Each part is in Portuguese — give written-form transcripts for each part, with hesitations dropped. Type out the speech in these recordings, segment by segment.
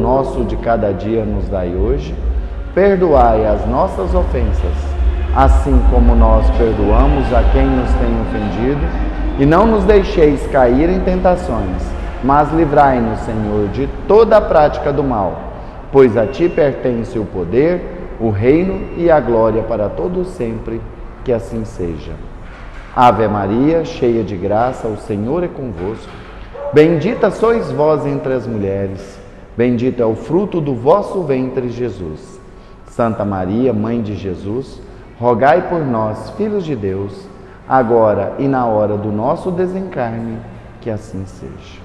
nosso de cada dia nos dai hoje. Perdoai as nossas ofensas, assim como nós perdoamos a quem nos tem ofendido. E não nos deixeis cair em tentações, mas livrai-nos, Senhor, de toda a prática do mal, pois a Ti pertence o poder, o reino e a glória para todos sempre, que assim seja. Ave Maria, cheia de graça, o Senhor é convosco. Bendita sois vós entre as mulheres, bendito é o fruto do vosso ventre, Jesus. Santa Maria, Mãe de Jesus, rogai por nós, filhos de Deus, agora e na hora do nosso desencarne, que assim seja.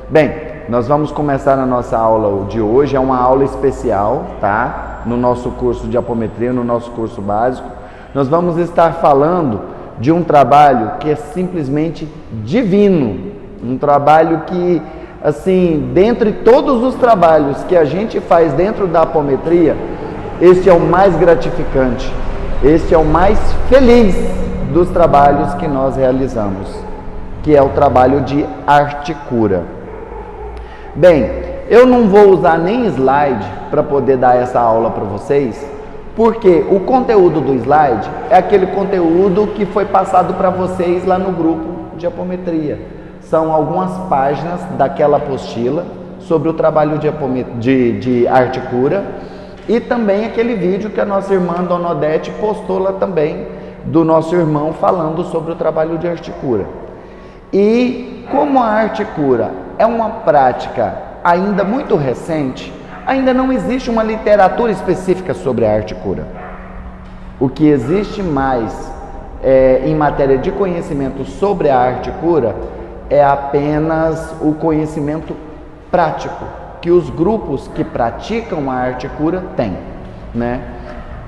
Bem, nós vamos começar a nossa aula de hoje, é uma aula especial, tá? No nosso curso de apometria, no nosso curso básico. Nós vamos estar falando de um trabalho que é simplesmente divino, um trabalho que, assim, dentre todos os trabalhos que a gente faz dentro da apometria, este é o mais gratificante, este é o mais feliz dos trabalhos que nós realizamos, que é o trabalho de arte-cura. Bem, eu não vou usar nem slide para poder dar essa aula para vocês, porque o conteúdo do slide é aquele conteúdo que foi passado para vocês lá no grupo de apometria. São algumas páginas daquela apostila sobre o trabalho de arte-cura e também aquele vídeo que a nossa irmã Dona Odete postou lá também, do nosso irmão falando sobre o trabalho de arte-cura. E como a arte-cura é uma prática ainda muito recente, ainda não existe uma literatura específica sobre a arte-cura. O que existe mais em matéria de conhecimento sobre a arte-cura é apenas o conhecimento prático que os grupos que praticam a arte-cura têm, né?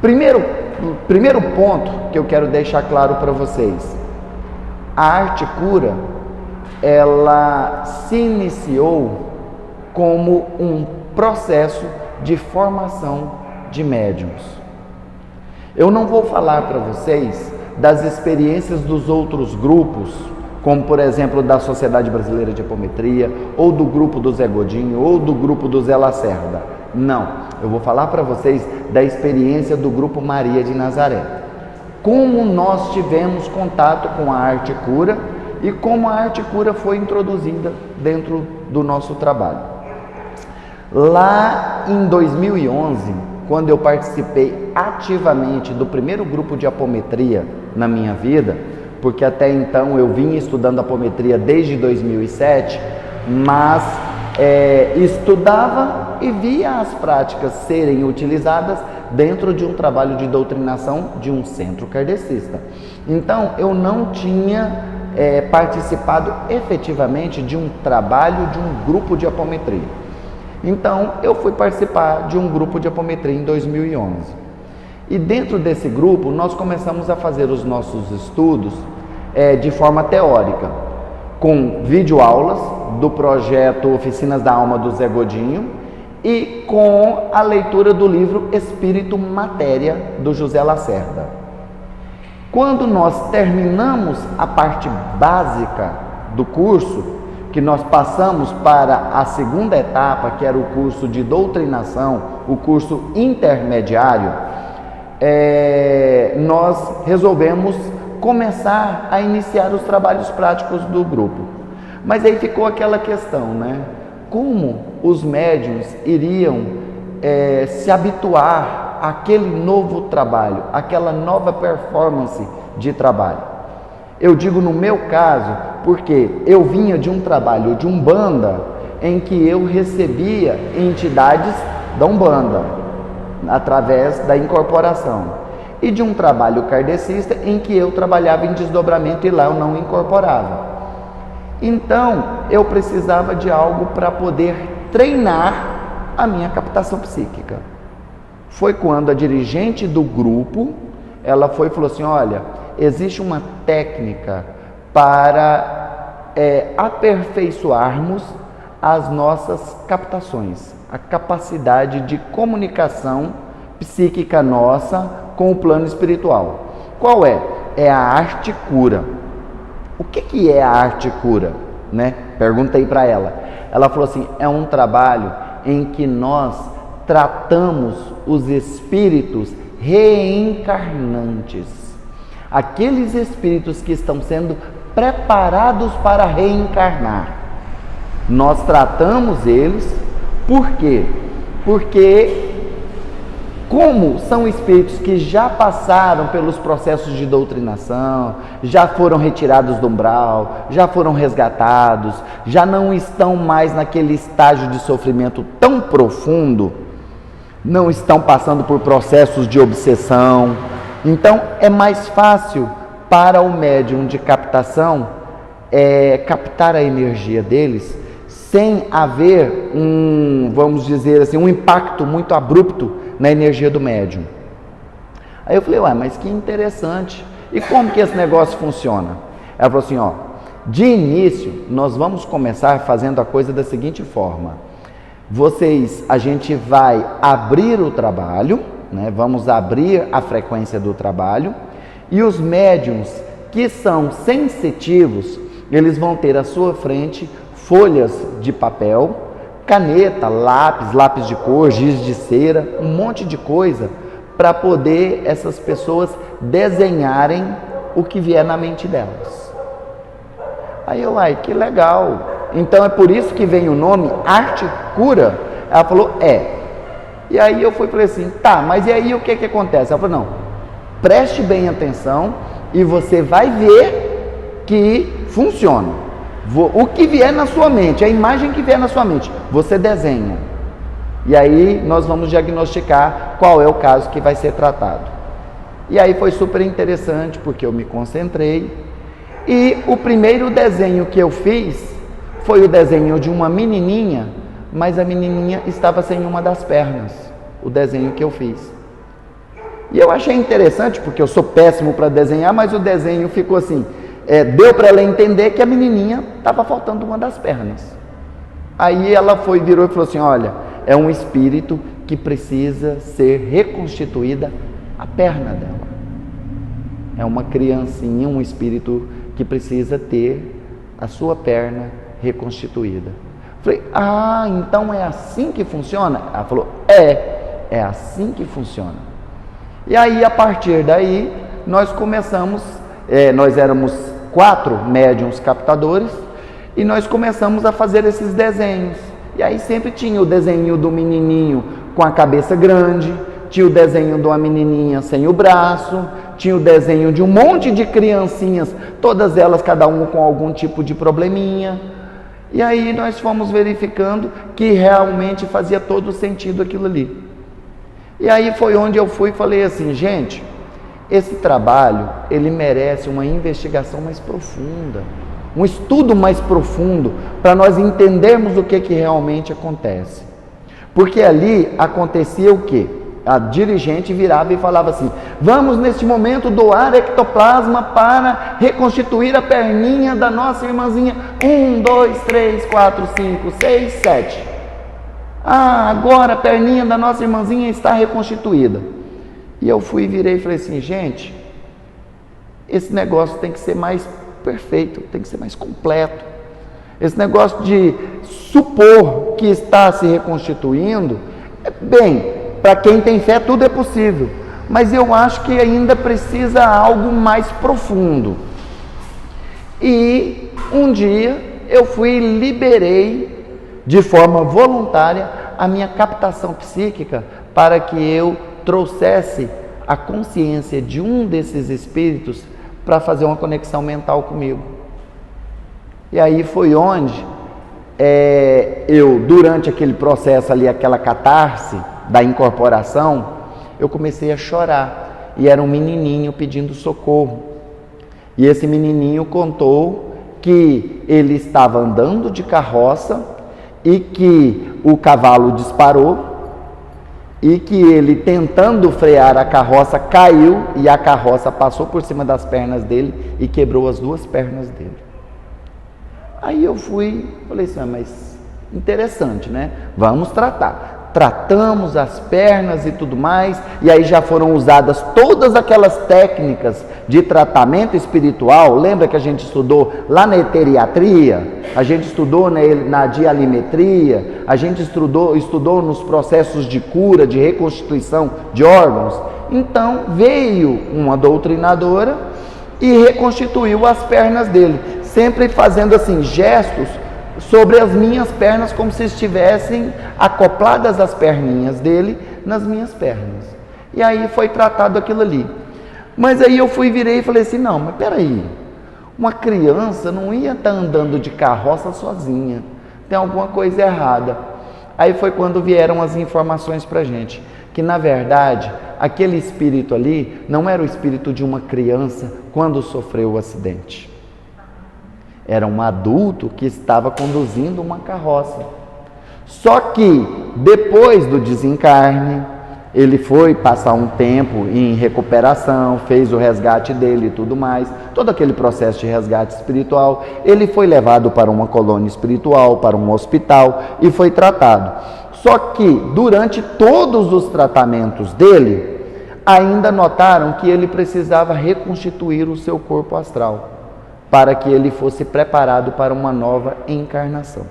Primeiro ponto que eu quero deixar claro para vocês: a arte-cura, ela se iniciou como um processo de formação de médiuns. Eu não vou falar para vocês das experiências dos outros grupos, como por exemplo da Sociedade Brasileira de Apometria, ou do grupo do Zé Godinho, ou do grupo do Zé Lacerda. Não, eu vou falar para vocês da experiência do grupo Maria de Nazaré. Como nós tivemos contato com a arte-cura e como a arte-cura foi introduzida dentro do nosso trabalho. Lá em 2011, quando eu participei ativamente do primeiro grupo de apometria na minha vida, porque até então eu vinha estudando apometria desde 2007, mas estudava e via as práticas serem utilizadas dentro de um trabalho de doutrinação de um centro kardecista. Então eu não tinha participado efetivamente de um trabalho de um grupo de apometria. Então, eu fui participar de um grupo de apometria em 2011. E dentro desse grupo, nós começamos a fazer os nossos estudos de forma teórica, com videoaulas do projeto Oficinas da Alma do Zé Godinho e com a leitura do livro Espírito Matéria, do José Lacerda. Quando nós terminamos a parte básica do curso, que nós passamos para a segunda etapa, que era o curso de doutrinação, o curso intermediário, nós resolvemos começar a iniciar os trabalhos práticos do grupo. Mas aí ficou aquela questão, né? Como os médiuns iriam se habituar àquele novo trabalho, àquela nova performance de trabalho? Eu digo no meu caso, porque eu vinha de um trabalho de Umbanda em que eu recebia entidades da Umbanda, através da incorporação, e de um trabalho kardecista em que eu trabalhava em desdobramento e lá eu não incorporava. Então, eu precisava de algo para poder treinar a minha captação psíquica. Foi quando a dirigente do grupo, ela foi e falou assim: olha, existe uma técnica para aperfeiçoarmos as nossas captações, a capacidade de comunicação psíquica nossa com o plano espiritual. Qual é? É a arte-cura. O que é a arte-cura, né? Perguntei para ela. Ela falou assim: é um trabalho em que nós tratamos os espíritos reencarnantes. Aqueles espíritos que estão sendo preparados para reencarnar. Nós tratamos eles, por quê? Porque como são espíritos que já passaram pelos processos de doutrinação, já foram retirados do umbral, já foram resgatados, já não estão mais naquele estágio de sofrimento tão profundo, não estão passando por processos de obsessão. Então é mais fácil para o médium de captação captar a energia deles sem haver vamos dizer assim, um impacto muito abrupto na energia do médium. Aí eu falei: ué, mas que interessante. E como que esse negócio funciona? Ela falou assim: ó, de início nós vamos começar fazendo a coisa da seguinte forma: a gente vai abrir o trabalho, né? Vamos abrir a frequência do trabalho, e os médiums que são sensitivos, eles vão ter à sua frente folhas de papel, caneta, lápis de cor, giz de cera, um monte de coisa para poder essas pessoas desenharem o que vier na mente delas. Aí eu, que legal. Então é por isso que vem o nome Arte Cura? Ela falou: E aí eu falei assim: tá, mas e aí o que acontece? Ela falou: não, preste bem atenção e você vai ver que funciona. O que vier na sua mente, a imagem que vier na sua mente, você desenha. E aí nós vamos diagnosticar qual é o caso que vai ser tratado. E aí foi super interessante, porque eu me concentrei. E o primeiro desenho que eu fiz foi o desenho de uma menininha, mas a menininha estava sem uma das pernas, o desenho que eu fiz. E eu achei interessante, porque eu sou péssimo para desenhar, mas o desenho ficou assim, deu para ela entender que a menininha estava faltando uma das pernas. Aí ela virou e falou assim: olha, é um espírito que precisa ser reconstituída a perna dela. É uma criancinha, um espírito que precisa ter a sua perna reconstituída. Falei: então é assim que funciona? Ela falou: é assim que funciona. E aí, a partir daí, nós começamos, nós éramos 4 médiuns captadores, e nós começamos a fazer esses desenhos. E aí sempre tinha o desenho do menininho com a cabeça grande, tinha o desenho de uma menininha sem o braço, tinha o desenho de um monte de criancinhas, todas elas, cada uma com algum tipo de probleminha. E aí nós fomos verificando que realmente fazia todo sentido aquilo ali. E aí foi onde eu fui e falei assim: gente, esse trabalho, ele merece uma investigação mais profunda, um estudo mais profundo, para nós entendermos o que realmente acontece. Porque ali acontecia o quê? A dirigente virava e falava assim: vamos neste momento doar ectoplasma para reconstituir a perninha da nossa irmãzinha. 1, 2, 3, 4, 5, 6, 7. Agora a perninha da nossa irmãzinha está reconstituída. E eu virei e falei assim: gente, esse negócio tem que ser mais perfeito, tem que ser mais completo. Esse negócio de supor que está se reconstituindo, bem, para quem tem fé tudo é possível, mas eu acho que ainda precisa algo mais profundo. E um dia eu liberei de forma voluntária a minha captação psíquica para que eu trouxesse a consciência de um desses espíritos para fazer uma conexão mental comigo. E aí foi onde eu, durante aquele processo ali, aquela catarse da incorporação, eu comecei a chorar. E era um menininho pedindo socorro. E esse menininho contou que ele estava andando de carroça e que o cavalo disparou e que ele, tentando frear a carroça, caiu e a carroça passou por cima das pernas dele e quebrou as 2 pernas dele. Aí eu falei assim: mas interessante, né? Vamos tratar. tratamos as pernas e tudo mais, e aí já foram usadas todas aquelas técnicas de tratamento espiritual. Lembra que a gente estudou lá na eteriatria, a gente estudou na dialimetria, a gente estudou nos processos de cura, de reconstituição de órgãos. Então veio uma doutrinadora e reconstituiu as pernas dele, sempre fazendo assim gestos sobre as minhas pernas, como se estivessem acopladas as perninhas dele nas minhas pernas. E aí foi tratado aquilo ali. Mas aí eu virei e falei assim, não, mas peraí, uma criança não ia estar andando de carroça sozinha, tem alguma coisa errada. Aí foi quando vieram as informações pra gente, que na verdade, aquele espírito ali não era o espírito de uma criança quando sofreu o acidente. Era um adulto que estava conduzindo uma carroça. Só que depois do desencarne, ele foi passar um tempo em recuperação, fez o resgate dele e tudo mais, todo aquele processo de resgate espiritual. Ele foi levado para uma colônia espiritual, para um hospital e foi tratado. Só que durante todos os tratamentos dele, ainda notaram que ele precisava reconstituir o seu corpo astral, para que ele fosse preparado para uma nova encarnação.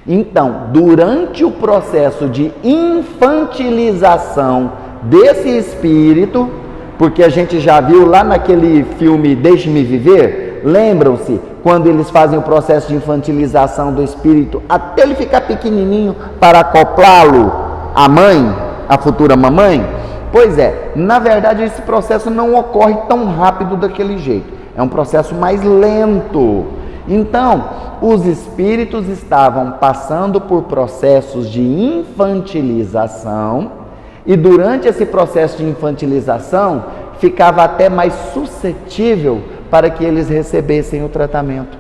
Então, durante o processo de infantilização desse espírito, porque a gente já viu lá naquele filme Deixe-me Viver, lembram-se quando eles fazem o processo de infantilização do espírito até ele ficar pequenininho para acoplá-lo à mãe, à futura mamãe? Pois é, na verdade esse processo não ocorre tão rápido daquele jeito. É um processo mais lento. Então, os espíritos estavam passando por processos de infantilização e durante esse processo de infantilização ficava até mais suscetível para que eles recebessem o tratamento.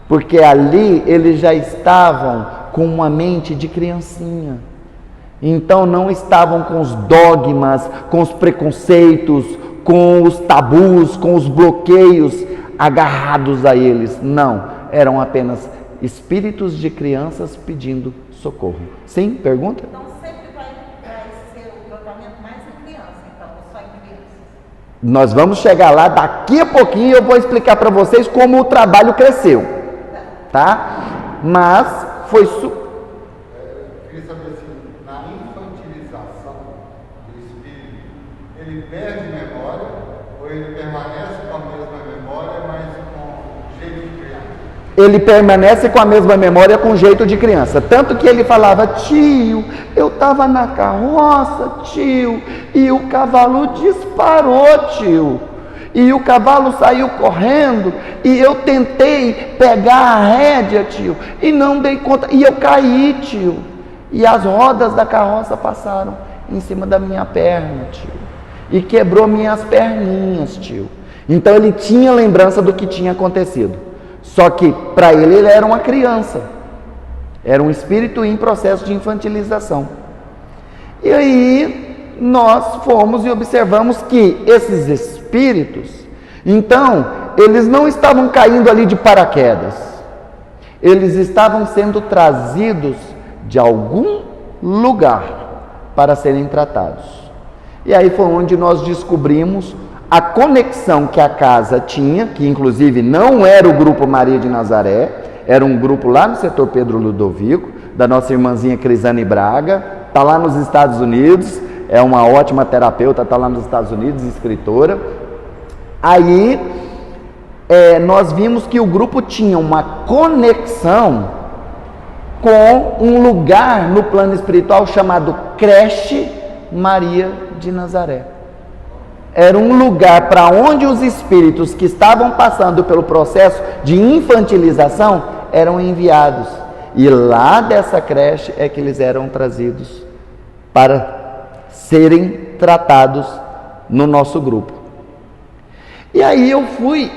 Porque ali eles já estavam com uma mente de criancinha. Então não estavam com os dogmas, com os preconceitos, com os tabus, com os bloqueios agarrados a eles. Não, eram apenas espíritos de crianças pedindo socorro. Sim, pergunta? Então sempre vai ser o tratamento mais em criança, então, só em crianças? Nós vamos chegar lá daqui a pouquinho, eu vou explicar para vocês como o trabalho cresceu, tá? Mas foi queria saber assim, na infantilização do espírito, ele perde memória ou ele permanece com a mesma memória, mas com jeito de criança? Ele permanece com a mesma memória com jeito de criança. Tanto que ele falava, tio, eu estava na carroça, tio, e o cavalo disparou, tio. E o cavalo saiu correndo, e eu tentei pegar a rédea, tio, e não dei conta, e eu caí, tio. E as rodas da carroça passaram em cima da minha perna, tio. E quebrou minhas perninhas, tio. Então ele tinha lembrança do que tinha acontecido. Só que para ele era uma criança. Era um espírito em processo de infantilização. E aí nós fomos e observamos que esses espíritos, então, eles não estavam caindo ali de paraquedas. Eles estavam sendo trazidos de algum lugar para serem tratados. E aí foi onde nós descobrimos a conexão que a casa tinha, que inclusive não era o grupo Maria de Nazaré, era um grupo lá no setor Pedro Ludovico, da nossa irmãzinha Crisane Braga, está lá nos Estados Unidos, é uma ótima terapeuta, está lá nos Estados Unidos, escritora. Aí nós vimos que o grupo tinha uma conexão com um lugar no plano espiritual chamado Creche Maria de Nazaré. Era um lugar para onde os espíritos que estavam passando pelo processo de infantilização eram enviados. E lá dessa creche é que eles eram trazidos para serem tratados no nosso grupo. E aí eu fui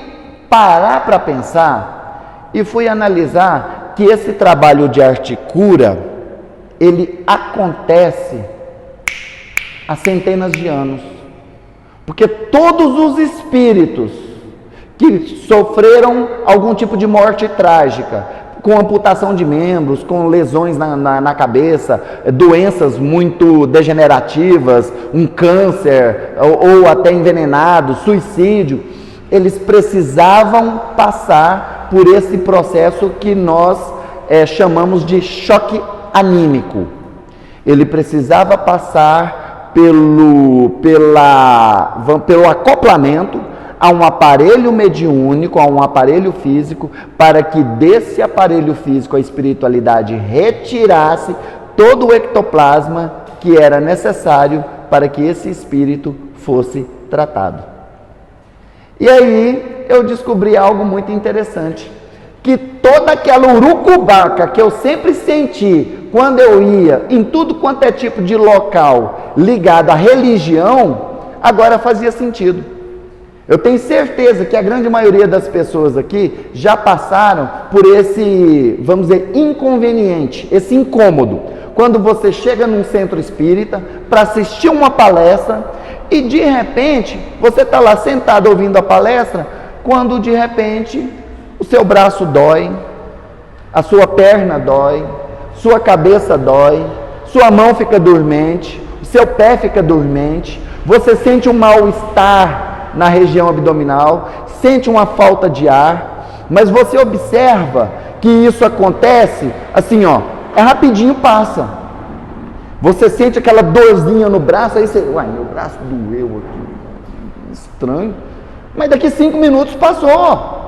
parar para pensar e fui analisar que esse trabalho de arte cura, ele acontece há centenas de anos. Porque todos os espíritos que sofreram algum tipo de morte trágica, com amputação de membros, com lesões na cabeça, doenças muito degenerativas, um câncer ou até envenenado, suicídio. Eles precisavam passar por esse processo que nós chamamos de choque anímico. Ele precisava passar pelo acoplamento a um aparelho mediúnico, a um aparelho físico, para que desse aparelho físico a espiritualidade retirasse todo o ectoplasma que era necessário para que esse espírito fosse tratado. E aí eu descobri algo muito interessante, que toda aquela urucubaca que eu sempre senti quando eu ia em tudo quanto é tipo de local ligado à religião, agora fazia sentido. Eu tenho certeza que a grande maioria das pessoas aqui já passaram por esse, vamos dizer, inconveniente, esse incômodo. Quando você chega num centro espírita para assistir uma palestra e de repente você está lá sentado ouvindo a palestra, quando de repente o seu braço dói, a sua perna dói, sua cabeça dói, sua mão fica dormente, o seu pé fica dormente, você sente um mal-estar na região abdominal, sente uma falta de ar, mas você observa que isso acontece assim, é rapidinho, passa. Você sente aquela dorzinha no braço, aí você, meu braço doeu aqui, estranho, mas daqui 5 minutos passou.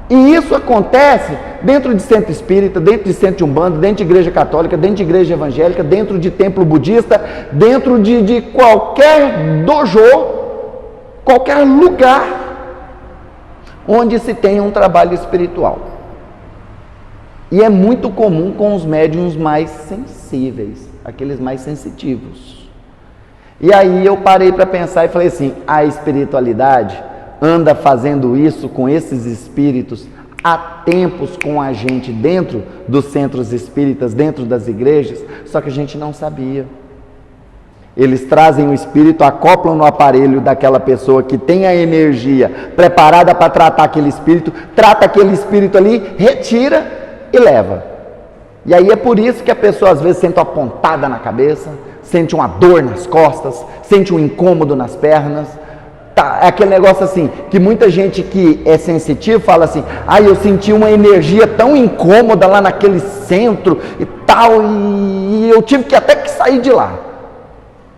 E isso acontece dentro de centro espírita, dentro de centro de umbanda, dentro de igreja católica, dentro de igreja evangélica, dentro de templo budista, dentro de qualquer dojo, qualquer lugar onde se tenha um trabalho espiritual. E é muito comum com os médiuns mais sensíveis, aqueles mais sensitivos. E aí eu parei para pensar e falei assim, a espiritualidade anda fazendo isso com esses espíritos há tempos com a gente dentro dos centros espíritas, dentro das igrejas, só que a gente não sabia. Eles trazem o espírito, acoplam no aparelho daquela pessoa que tem a energia preparada para tratar aquele espírito, trata aquele espírito ali, retira e leva. E aí é por isso que a pessoa às vezes sente uma pontada na cabeça, sente uma dor nas costas, sente um incômodo nas pernas. É aquele negócio assim, que muita gente que é sensitivo fala assim, eu senti uma energia tão incômoda lá naquele centro e tal, e eu tive que até que sair de lá.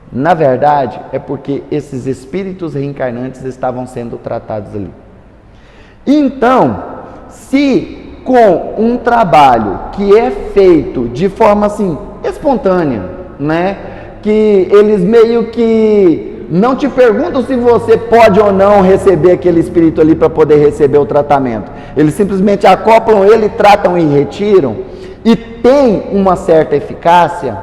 Na verdade, é porque esses espíritos reencarnantes estavam sendo tratados ali. Então, se com um trabalho que é feito de forma assim, espontânea, né? Que eles meio que não te perguntam se você pode ou não receber aquele espírito ali para poder receber o tratamento. Eles simplesmente acoplam ele, tratam e retiram, e tem uma certa eficácia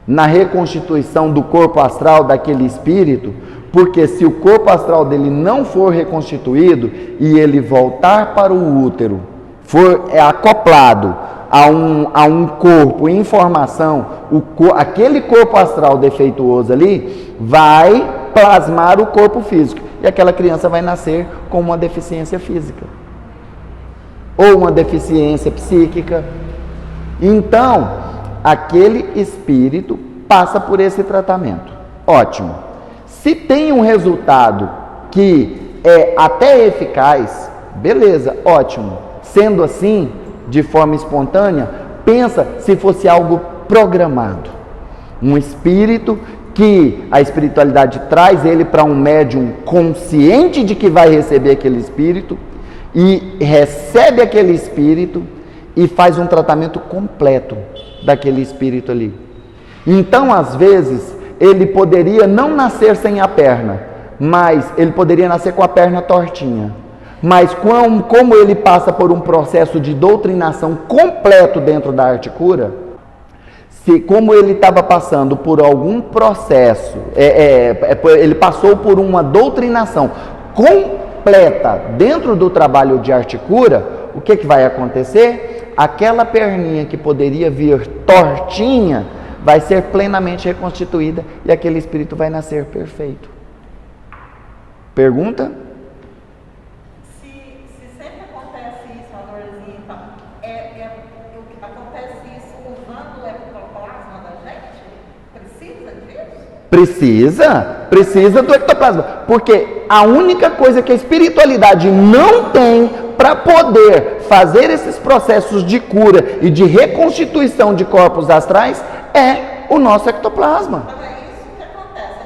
na reconstituição do corpo astral daquele espírito, porque se o corpo astral dele não for reconstituído e ele voltar para o útero, for acoplado a um corpo em formação, aquele corpo astral defeituoso ali vai plasmar o corpo físico e aquela criança vai nascer com uma deficiência física ou uma deficiência psíquica. Então, aquele espírito passa por esse tratamento. Ótimo. Se tem um resultado que é até eficaz, beleza, ótimo. Sendo assim, de forma espontânea, pensa se fosse algo programado. Um espírito que a espiritualidade traz ele para um médium consciente de que vai receber aquele espírito e recebe aquele espírito e faz um tratamento completo daquele espírito ali. Então, às vezes, ele poderia não nascer sem a perna, mas ele poderia nascer com a perna tortinha. Mas como ele passa por um processo de doutrinação completo dentro da arte cura, como ele estava passando por algum processo, ele passou por uma doutrinação completa dentro do trabalho de arte cura, o que vai acontecer? Aquela perninha que poderia vir tortinha vai ser plenamente reconstituída e aquele espírito vai nascer perfeito. Pergunta? Se sempre acontece isso, uma dorzinha e tal, Precisa do ectoplasma, porque a única coisa que a espiritualidade não tem para poder fazer esses processos de cura e de reconstituição de corpos astrais é o nosso ectoplasma. Então é isso que acontece,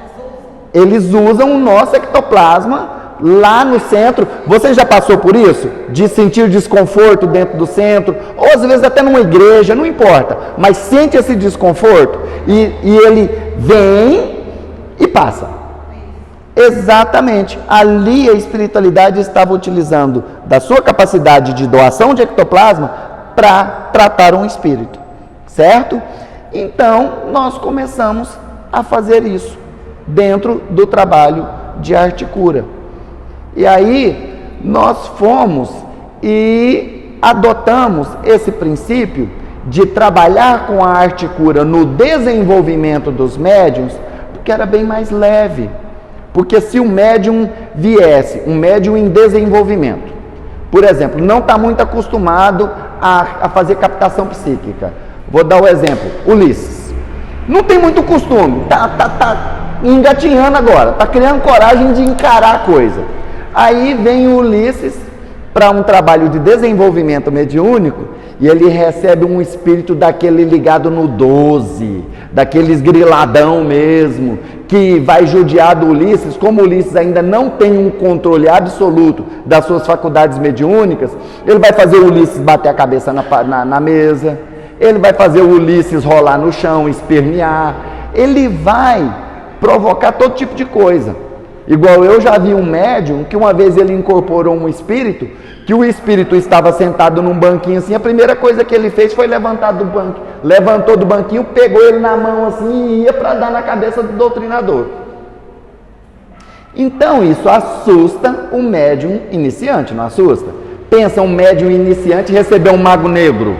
Eles usam o nosso ectoplasma lá no centro. Você já passou por isso? De sentir desconforto dentro do centro, ou às vezes até numa igreja, não importa, mas sente esse desconforto e ele vem e passa. Exatamente, ali a espiritualidade estava utilizando da sua capacidade de doação de ectoplasma para tratar um espírito, certo? Então nós começamos a fazer isso dentro do trabalho de arte cura. E aí nós fomos e adotamos esse princípio de trabalhar com a arte cura no desenvolvimento dos médiuns, porque era bem mais leve. Porque se o médium viesse, um médium em desenvolvimento, por exemplo, não está muito acostumado a fazer captação psíquica. Vou dar o exemplo, Ulisses. Não tem muito costume, tá engatinhando agora, está criando coragem de encarar a coisa. Aí vem o Ulisses para um trabalho de desenvolvimento mediúnico e ele recebe um espírito daquele ligado no 12, daqueles griladão mesmo, que vai judiar do Ulisses. Como o Ulisses ainda não tem um controle absoluto das suas faculdades mediúnicas, ele vai fazer o Ulisses bater a cabeça na mesa, ele vai fazer o Ulisses rolar no chão, espernear, ele vai provocar todo tipo de coisa. Igual eu já vi um médium que uma vez ele incorporou um espírito, que o espírito estava sentado num banquinho assim, a primeira coisa que ele fez foi levantar do banco, levantou do banquinho, pegou ele na mão assim e ia para dar na cabeça do doutrinador. Então isso assusta o médium iniciante, não assusta? Pensa um médium iniciante receber um mago negro.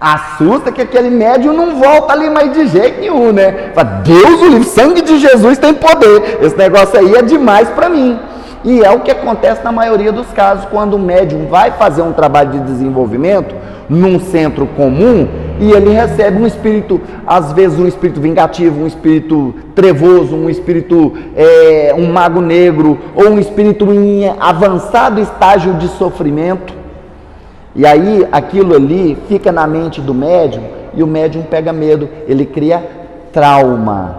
Assusta que aquele médium não volta ali mais de jeito nenhum, né? Fala, Deus, o sangue de Jesus tem poder, esse negócio aí é demais para mim. E é o que acontece na maioria dos casos, quando o médium vai fazer um trabalho de desenvolvimento num centro comum e ele recebe um espírito, às vezes um espírito vingativo, um espírito trevoso, um espírito, um mago negro, ou um espírito em avançado estágio de sofrimento. E aí aquilo ali fica na mente do médium e o médium pega medo, ele cria trauma.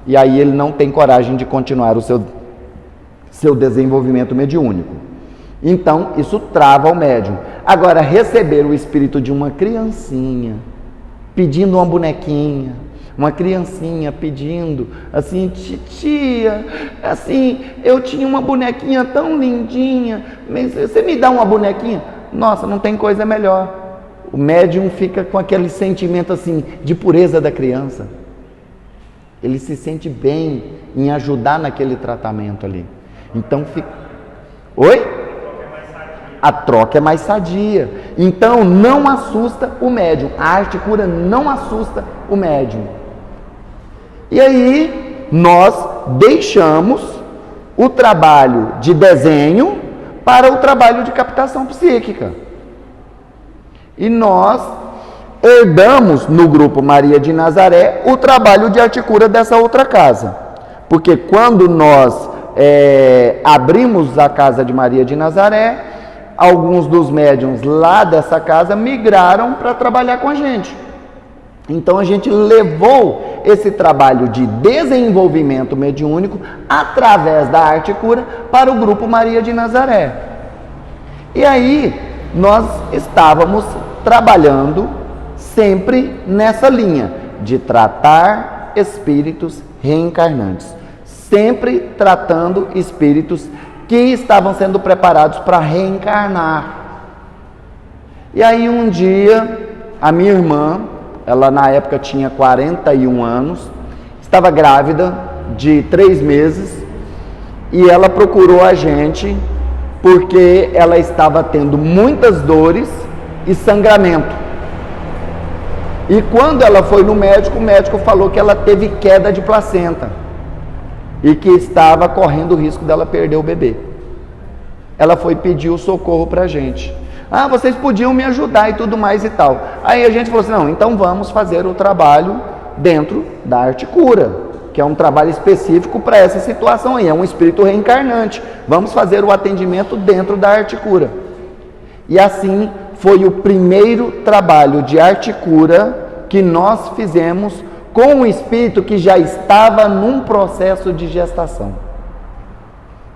E aí ele não tem coragem de continuar o seu desenvolvimento mediúnico. Então isso trava o médium. Agora, receber o espírito de uma criancinha pedindo uma bonequinha, uma criancinha pedindo assim, tia, assim, eu tinha uma bonequinha tão lindinha, mas você me dá uma bonequinha? Nossa, não tem coisa melhor. O médium fica com aquele sentimento assim de pureza da criança. Ele se sente bem em ajudar naquele tratamento ali. Então fica. Oi? A troca é mais sadia. Então não assusta o médium. A arte cura não assusta o médium. E aí nós deixamos o trabalho de desenho para o trabalho de captação psíquica. E nós herdamos no grupo Maria de Nazaré o trabalho de arte cura dessa outra casa. Porque quando nós abrimos a casa de Maria de Nazaré, alguns dos médiuns lá dessa casa migraram para trabalhar com a gente. Então a gente levou esse trabalho de desenvolvimento mediúnico através da arte cura para o grupo Maria de Nazaré. E aí nós estávamos trabalhando sempre nessa linha de tratar espíritos reencarnantes, sempre tratando espíritos que estavam sendo preparados para reencarnar. E aí um dia a minha irmã, ela na época tinha 41 anos, estava grávida de 3 meses e ela procurou a gente porque ela estava tendo muitas dores e sangramento. E quando ela foi no médico, o médico falou que ela teve queda de placenta e que estava correndo o risco dela perder o bebê. Ela foi pedir o socorro para a gente. Ah, vocês podiam me ajudar e tudo mais e tal. Aí a gente falou assim, não, então vamos fazer o trabalho dentro da arte cura, que é um trabalho específico para essa situação aí, é um espírito reencarnante. Vamos fazer o atendimento dentro da arte cura. E assim foi o primeiro trabalho de arte cura que nós fizemos com um espírito que já estava num processo de gestação.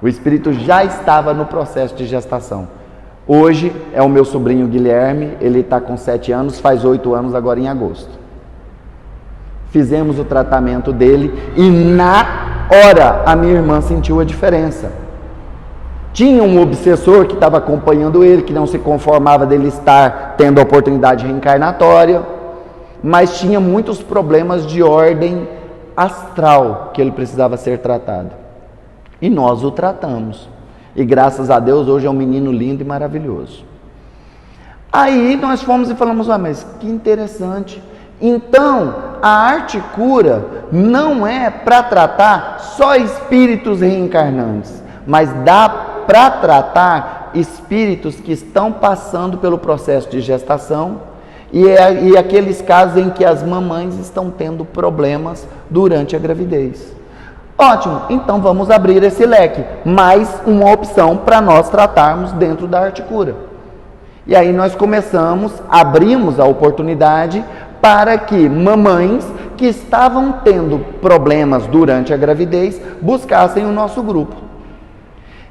O espírito já estava no processo de gestação. Hoje é o meu sobrinho Guilherme, ele está com 7 anos, faz 8 anos agora em agosto. Fizemos o tratamento dele e na hora a minha irmã sentiu a diferença. Tinha um obsessor que estava acompanhando ele, que não se conformava dele estar tendo a oportunidade reencarnatória, mas tinha muitos problemas de ordem astral que ele precisava ser tratado. E nós o tratamos. E graças a Deus hoje é um menino lindo e maravilhoso. Aí nós fomos e falamos, mas que interessante. Então, a arte cura não é para tratar só espíritos reencarnantes, mas dá para tratar espíritos que estão passando pelo processo de gestação e aqueles casos em que as mamães estão tendo problemas durante a gravidez. Ótimo, então vamos abrir esse leque, mais uma opção para nós tratarmos dentro da arte cura. E aí nós abrimos a oportunidade para que mamães que estavam tendo problemas durante a gravidez buscassem o nosso grupo.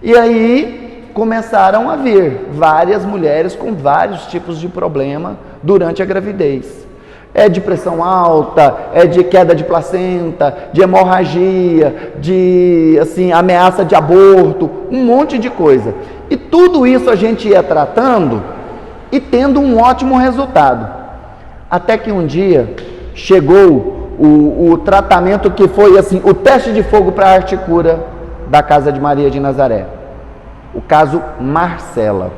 E aí começaram a vir várias mulheres com vários tipos de problema durante a gravidez. É de pressão alta, é de queda de placenta, de hemorragia, de ameaça de aborto, um monte de coisa. E tudo isso a gente ia tratando e tendo um ótimo resultado. Até que um dia chegou o tratamento que foi o teste de fogo para a arte cura da Casa de Maria de Nazaré. O caso Marcela.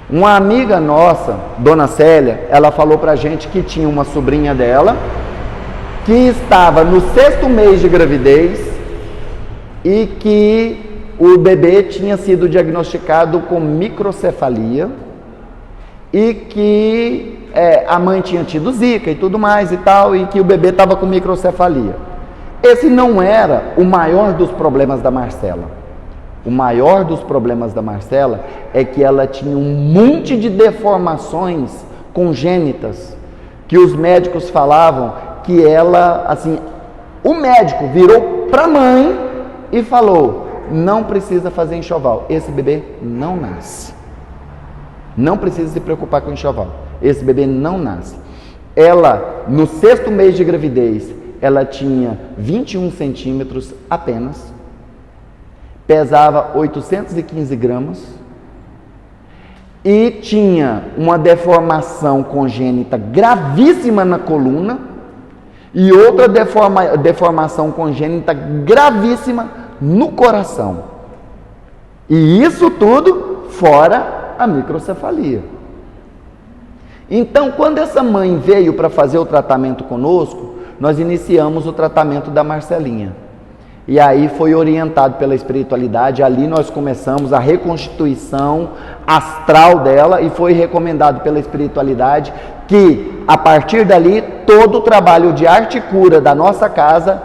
Uma amiga nossa, Dona Célia, ela falou pra gente que tinha uma sobrinha dela que estava no 6º mês de gravidez e que o bebê tinha sido diagnosticado com microcefalia e que a mãe tinha tido zika e tudo mais e tal, e que o bebê estava com microcefalia. Esse não era o maior dos problemas da Marcela. O maior dos problemas da Marcela é que ela tinha um monte de deformações congênitas, que os médicos falavam que ela, o médico virou para a mãe e falou, não precisa fazer enxoval, esse bebê não nasce. Não precisa se preocupar com enxoval, esse bebê não nasce. Ela, no 6º mês de gravidez, ela tinha 21 centímetros apenas, pesava 815 gramas e tinha uma deformação congênita gravíssima na coluna e outra deformação congênita gravíssima no coração. E isso tudo fora a microcefalia. Então, quando essa mãe veio para fazer o tratamento conosco, nós iniciamos o tratamento da Marcelinha. E aí foi orientado pela espiritualidade, ali nós começamos a reconstituição astral dela e foi recomendado pela espiritualidade que, a partir dali, todo o trabalho de arte cura da nossa casa,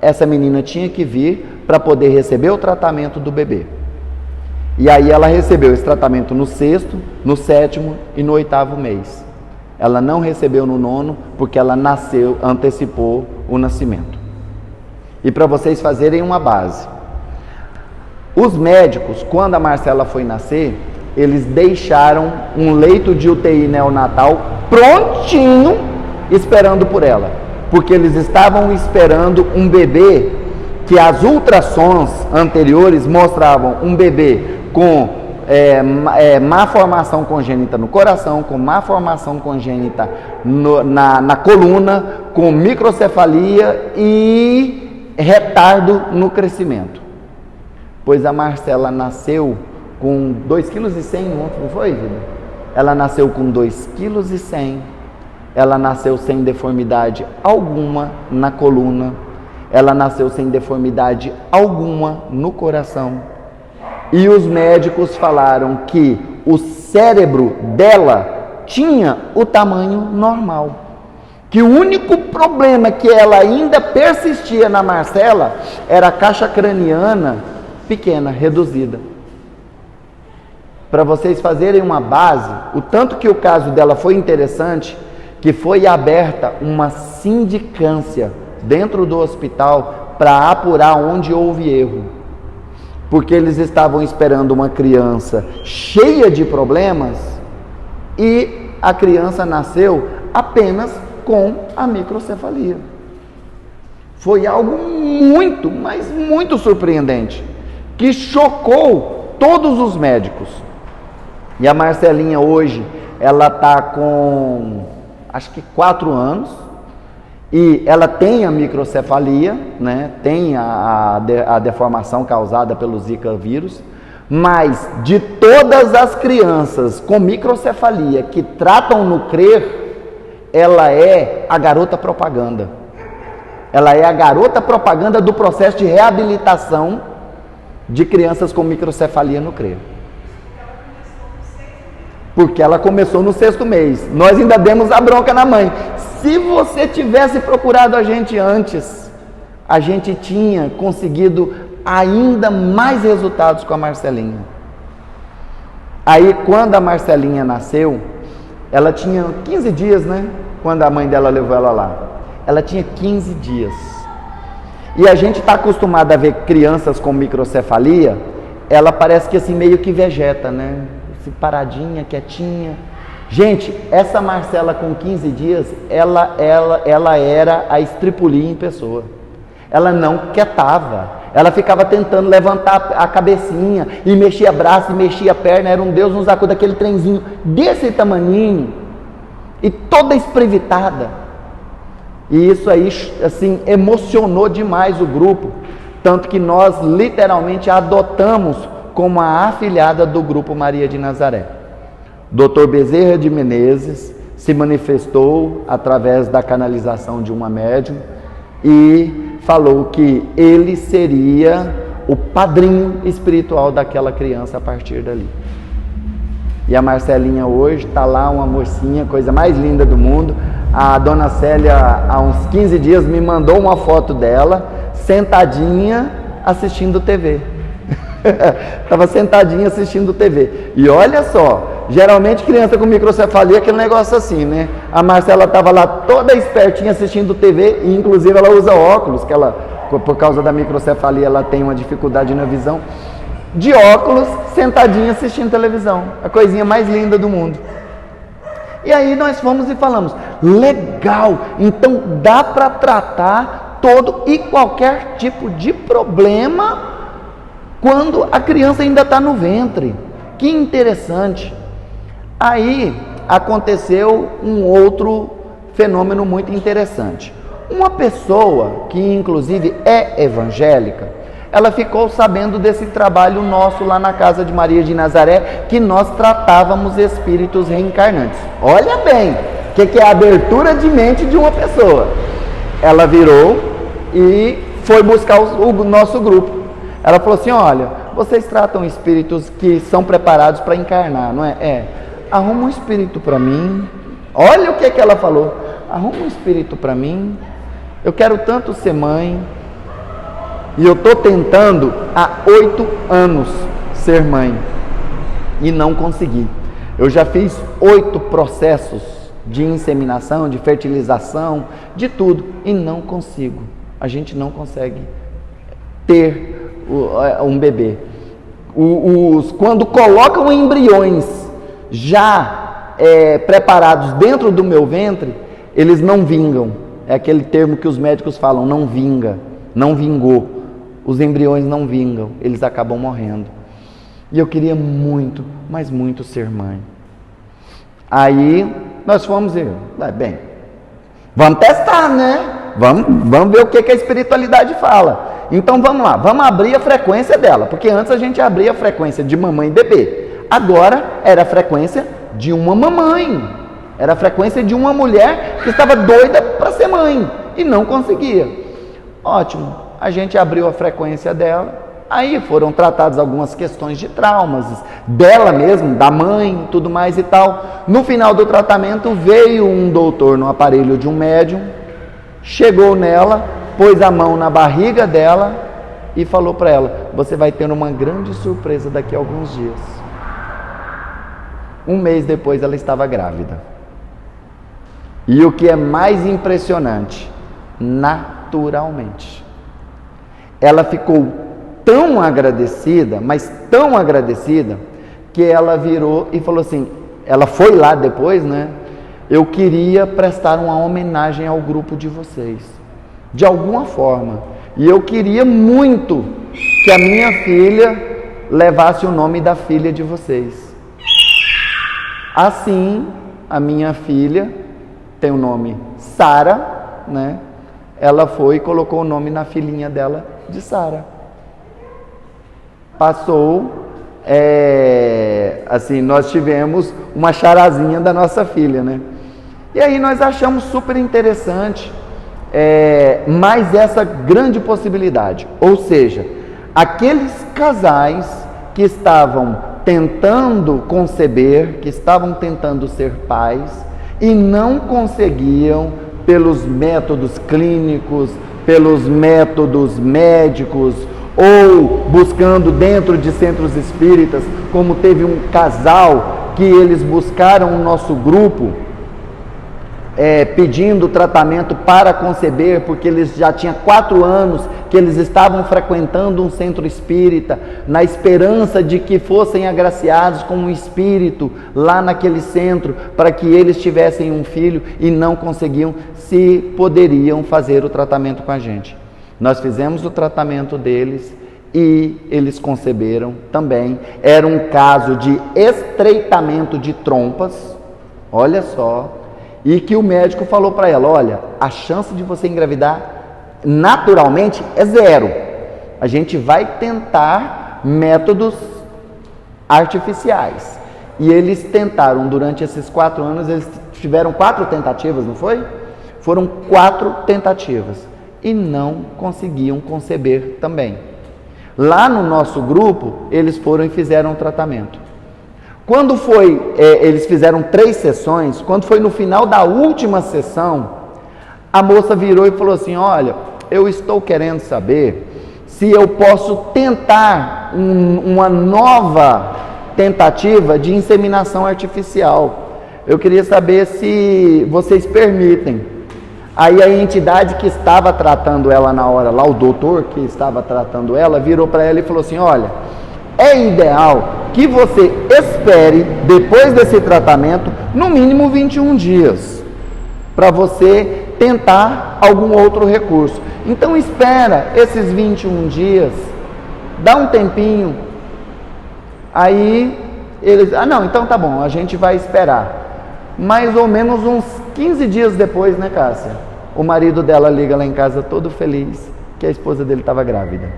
essa menina tinha que vir para poder receber o tratamento do bebê. E aí ela recebeu esse tratamento no 6º, no 7º e no 8º mês. Ela não recebeu no 9º porque ela antecipou o nascimento. E para vocês fazerem uma base, os médicos, quando a Marcela foi nascer, eles deixaram um leito de UTI neonatal prontinho, esperando por ela, porque eles estavam esperando um bebê que as ultrassons anteriores mostravam um bebê com má formação congênita no coração, com má formação congênita na coluna, com microcefalia e retardo no crescimento. Pois a Marcela nasceu com 2,1 kg, não foi, vida? Ela nasceu com 2,1 kg, ela nasceu sem deformidade alguma na coluna, ela nasceu sem deformidade alguma no coração. E os médicos falaram que o cérebro dela tinha o tamanho normal. que o único problema que ela ainda persistia na Marcela era a caixa craniana pequena, reduzida. Para vocês fazerem uma base, o tanto que o caso dela foi interessante, que foi aberta uma sindicância dentro do hospital para apurar onde houve erro. Porque eles estavam esperando uma criança cheia de problemas e a criança nasceu apenas com a microcefalia. Foi algo muito, mas muito surpreendente, que chocou todos os médicos. E a Marcelinha hoje, ela está com, acho que 4 anos, e ela tem a microcefalia, né? Tem a deformação causada pelo Zika vírus, mas de todas as crianças com microcefalia que tratam no CRER, ela é a garota propaganda. Ela é a garota propaganda do processo de reabilitação de crianças com microcefalia no CRER. Porque ela começou no 6º mês. Nós ainda demos a bronca na mãe. Se você tivesse procurado a gente antes, a gente tinha conseguido ainda mais resultados com a Marcelinha. Aí, quando a Marcelinha nasceu, ela tinha 15 dias, né? Quando a mãe dela levou ela lá. Ela tinha 15 dias. E a gente está acostumado a ver crianças com microcefalia, ela parece que assim meio que vegeta, né? Assim, paradinha, quietinha. Gente, essa Marcela com 15 dias, ela era a estripulia em pessoa. Ela não quietava. Ela ficava tentando levantar a cabecinha e mexia braço e mexia perna. Era um Deus nos acuda, aquele trenzinho desse tamaninho e toda esprevitada. E isso aí, assim, emocionou demais o grupo. Tanto que nós literalmente a adotamos como a afilhada do grupo Maria de Nazaré. Dr. Bezerra de Menezes se manifestou através da canalização de uma médium e falou que ele seria o padrinho espiritual daquela criança a partir dali. E a Marcelinha hoje está lá, uma mocinha, coisa mais linda do mundo. A dona Célia, há uns 15 dias, me mandou uma foto dela, sentadinha, assistindo TV. Estava sentadinha assistindo TV. E olha só, geralmente criança com microcefalia é aquele negócio assim, né? A Marcela estava lá toda espertinha assistindo TV, e inclusive ela usa óculos, que ela, por causa da microcefalia, ela tem uma dificuldade na visão. De óculos, sentadinha assistindo televisão. A coisinha mais linda do mundo. E aí nós fomos e falamos, legal, então dá para tratar todo e qualquer tipo de problema quando a criança ainda está no ventre. Que interessante. Aí aconteceu um outro fenômeno muito interessante. Uma pessoa que inclusive é evangélica, ela ficou sabendo desse trabalho nosso lá na casa de Maria de Nazaré, que nós tratávamos espíritos reencarnantes. Olha bem, o que é a abertura de mente de uma pessoa. Ela virou e foi buscar o nosso grupo. Ela falou assim, olha, vocês tratam espíritos que são preparados para encarnar, não é? Arruma um espírito para mim. Olha o que ela falou. Arruma um espírito para mim. Eu quero tanto ser mãe. E eu estou tentando há 8 anos ser mãe. E não consegui. Eu já fiz 8 processos de inseminação, de fertilização, de tudo. E não consigo. A gente não consegue ter um bebê. Quando colocam embriões já preparados dentro do meu ventre, eles não vingam. É aquele termo que os médicos falam, não vinga, não vingou. Os embriões não vingam, eles acabam morrendo. E eu queria muito, mas muito ser mãe. Aí nós fomos e, bem, vamos testar, né? Vamos ver o que a espiritualidade fala. Então vamos lá, vamos abrir a frequência dela, porque antes a gente abria a frequência de mamãe e bebê. Agora era a frequência de uma mamãe, era a frequência de uma mulher que estava doida para ser mãe e não conseguia. Ótimo, a gente abriu a frequência dela, Aí foram tratadas algumas questões de traumas dela mesmo, da mãe, tudo mais e tal. No final do tratamento veio um doutor no aparelho de um médium, chegou nela, pôs a mão na barriga dela e falou para ela: você vai ter uma grande surpresa daqui a alguns dias. Um mês depois ela estava grávida. E o que é mais impressionante, naturalmente, ela ficou tão agradecida, mas tão agradecida, que ela virou e falou assim, ela foi lá depois, né? Eu queria prestar uma homenagem ao grupo de vocês, de alguma forma, e eu queria muito que a minha filha levasse o nome da filha de vocês. Assim, a minha filha tem o nome Sara, né? Ela foi e colocou o nome na filhinha dela de Sara. Passou, assim, nós tivemos uma charazinha da nossa filha, né? E aí nós achamos super interessante mais essa grande possibilidade. Ou seja, aqueles casais que estavam tentando conceber, que estavam tentando ser pais e não conseguiam pelos métodos clínicos, pelos métodos médicos, ou buscando dentro de centros espíritas, como teve um casal que eles buscaram o nosso grupo, pedindo tratamento para conceber, porque eles já tinham 4 anos que eles estavam frequentando um centro espírita, na esperança de que fossem agraciados com um espírito lá naquele centro, para que eles tivessem um filho, e não conseguiam, se poderiam fazer o tratamento com a gente. Nós fizemos o tratamento deles e eles conceberam também. Era um caso de estreitamento de trompas, olha só, e que o médico falou para ela: olha, a chance de você engravidar naturalmente é 0. A gente vai tentar métodos artificiais. E eles tentaram, durante esses 4 anos, eles tiveram 4 tentativas, não foi? Foram 4 tentativas. E não conseguiam conceber também. Lá no nosso grupo, eles foram e fizeram o tratamento. Quando foi, eles fizeram 3 sessões, quando foi no final da última sessão, a moça virou e falou assim: olha, eu estou querendo saber se eu posso tentar uma nova tentativa de inseminação artificial. Eu queria saber se vocês permitem. Aí a entidade que estava tratando ela na hora, lá o doutor que estava tratando ela, virou para ela e falou assim: olha, é ideal que você espere, depois desse tratamento, no mínimo 21 dias, para você tentar algum outro recurso. Então espera esses 21 dias, dá um tempinho, aí eles, não, então tá bom, a gente vai esperar. Mais ou menos uns 15 dias depois, né, Cássia? O marido dela liga lá em casa todo feliz que a esposa dele estava grávida.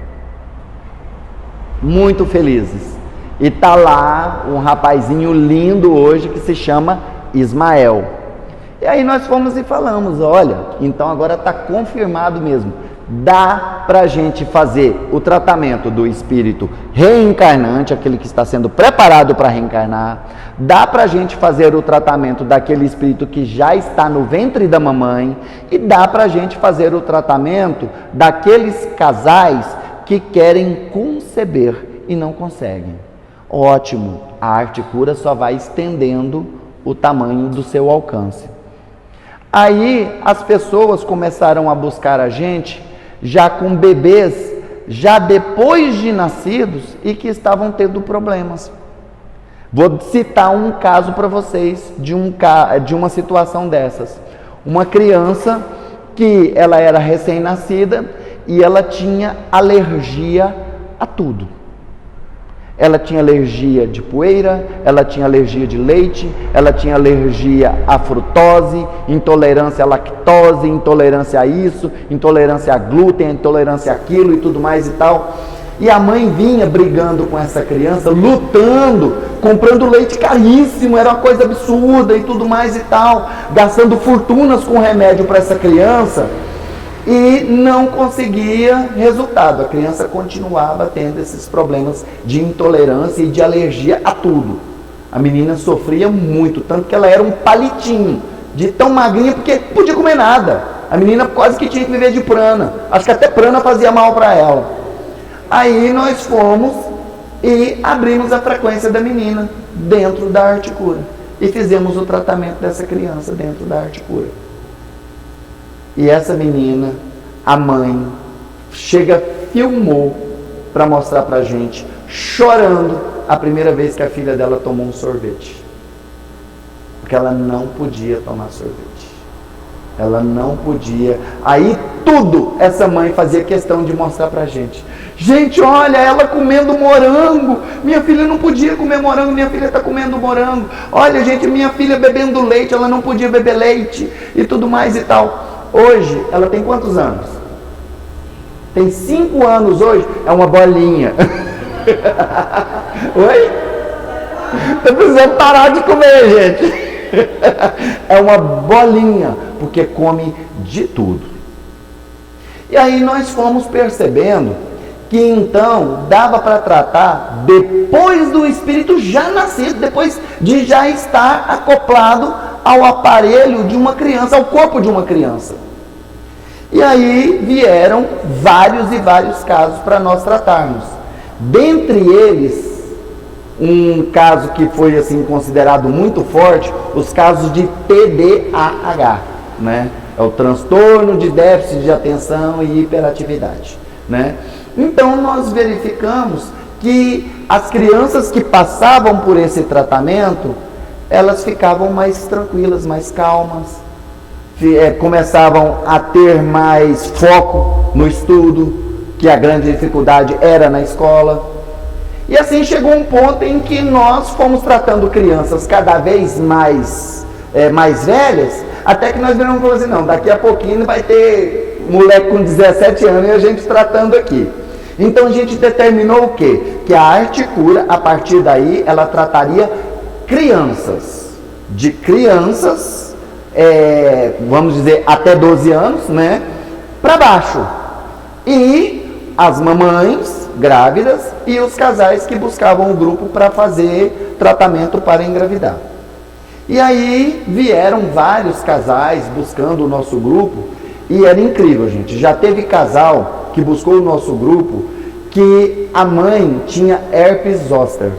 Muito felizes. E tá lá um rapazinho lindo hoje que se chama Ismael. E aí nós fomos e falamos: olha, então agora está confirmado mesmo. Dá para a gente fazer o tratamento do espírito reencarnante, aquele que está sendo preparado para reencarnar. Dá para a gente fazer o tratamento daquele espírito que já está no ventre da mamãe. E dá para a gente fazer o tratamento daqueles casais que querem conceber e não conseguem. Ótimo, a arte cura só vai estendendo o tamanho do seu alcance. Aí as pessoas começaram a buscar a gente já com bebês, já depois de nascidos, e que estavam tendo problemas. Vou citar um caso para vocês de uma situação dessas. Uma criança que ela era recém-nascida e ela tinha alergia a tudo. Ela tinha alergia de poeira, ela tinha alergia de leite, ela tinha alergia à frutose, intolerância à lactose, intolerância a isso, intolerância a glúten, intolerância àquilo e tudo mais e tal. E a mãe vinha brigando com essa criança, lutando, comprando leite caríssimo, era uma coisa absurda e tudo mais e tal, gastando fortunas com remédio para essa criança. e não conseguia resultado. A criança continuava tendo esses problemas de intolerância e de alergia a tudo. A menina sofria muito, tanto que ela era um palitinho, de tão magrinha, porque não podia comer nada. A menina quase que tinha que viver de prana. Acho que até prana fazia mal para ela. Aí nós fomos e abrimos a frequência da menina dentro da Arte Cura. E fizemos o tratamento dessa criança dentro da Arte Cura. E essa menina, a mãe, filmou para mostrar para a gente, chorando, a primeira vez que a filha dela tomou um sorvete. Porque ela não podia tomar sorvete. Ela não podia. Aí tudo essa mãe fazia questão de mostrar pra gente. Gente, olha, ela comendo morango. Minha filha não podia comer morango, minha filha está comendo morango. Olha, gente, minha filha bebendo leite, ela não podia beber leite e tudo mais e tal. Hoje, ela tem quantos anos? Tem 5 anos hoje. É uma bolinha. Oi? Tá precisando parar de comer, gente. É uma bolinha, porque come de tudo. E aí nós fomos percebendo que então dava para tratar depois do espírito já nascido, depois de já estar acoplado ao aparelho de uma criança, ao corpo de uma criança. E aí vieram vários e vários casos para nós tratarmos. Dentre eles, um caso que foi assim considerado muito forte, os casos de TDAH, né? É o transtorno de déficit de atenção e hiperatividade, né? Então nós verificamos que as crianças que passavam por esse tratamento, elas ficavam mais tranquilas, mais calmas, começavam a ter mais foco no estudo, que a grande dificuldade era na escola. E assim chegou um ponto em que nós fomos tratando crianças cada vez mais velhas, até que nós viramos e falamos assim, não, daqui a pouquinho vai ter moleque com 17 anos e a gente tratando aqui. Então a gente determinou o quê? Que a Arte Cura, a partir daí, ela trataria crianças, de crianças, vamos dizer, até 12 anos, né, para baixo. E as mamães grávidas e os casais que buscavam o grupo para fazer tratamento para engravidar. E aí vieram vários casais buscando o nosso grupo e era incrível, gente. Já teve casal que buscou o nosso grupo que a mãe tinha herpes zoster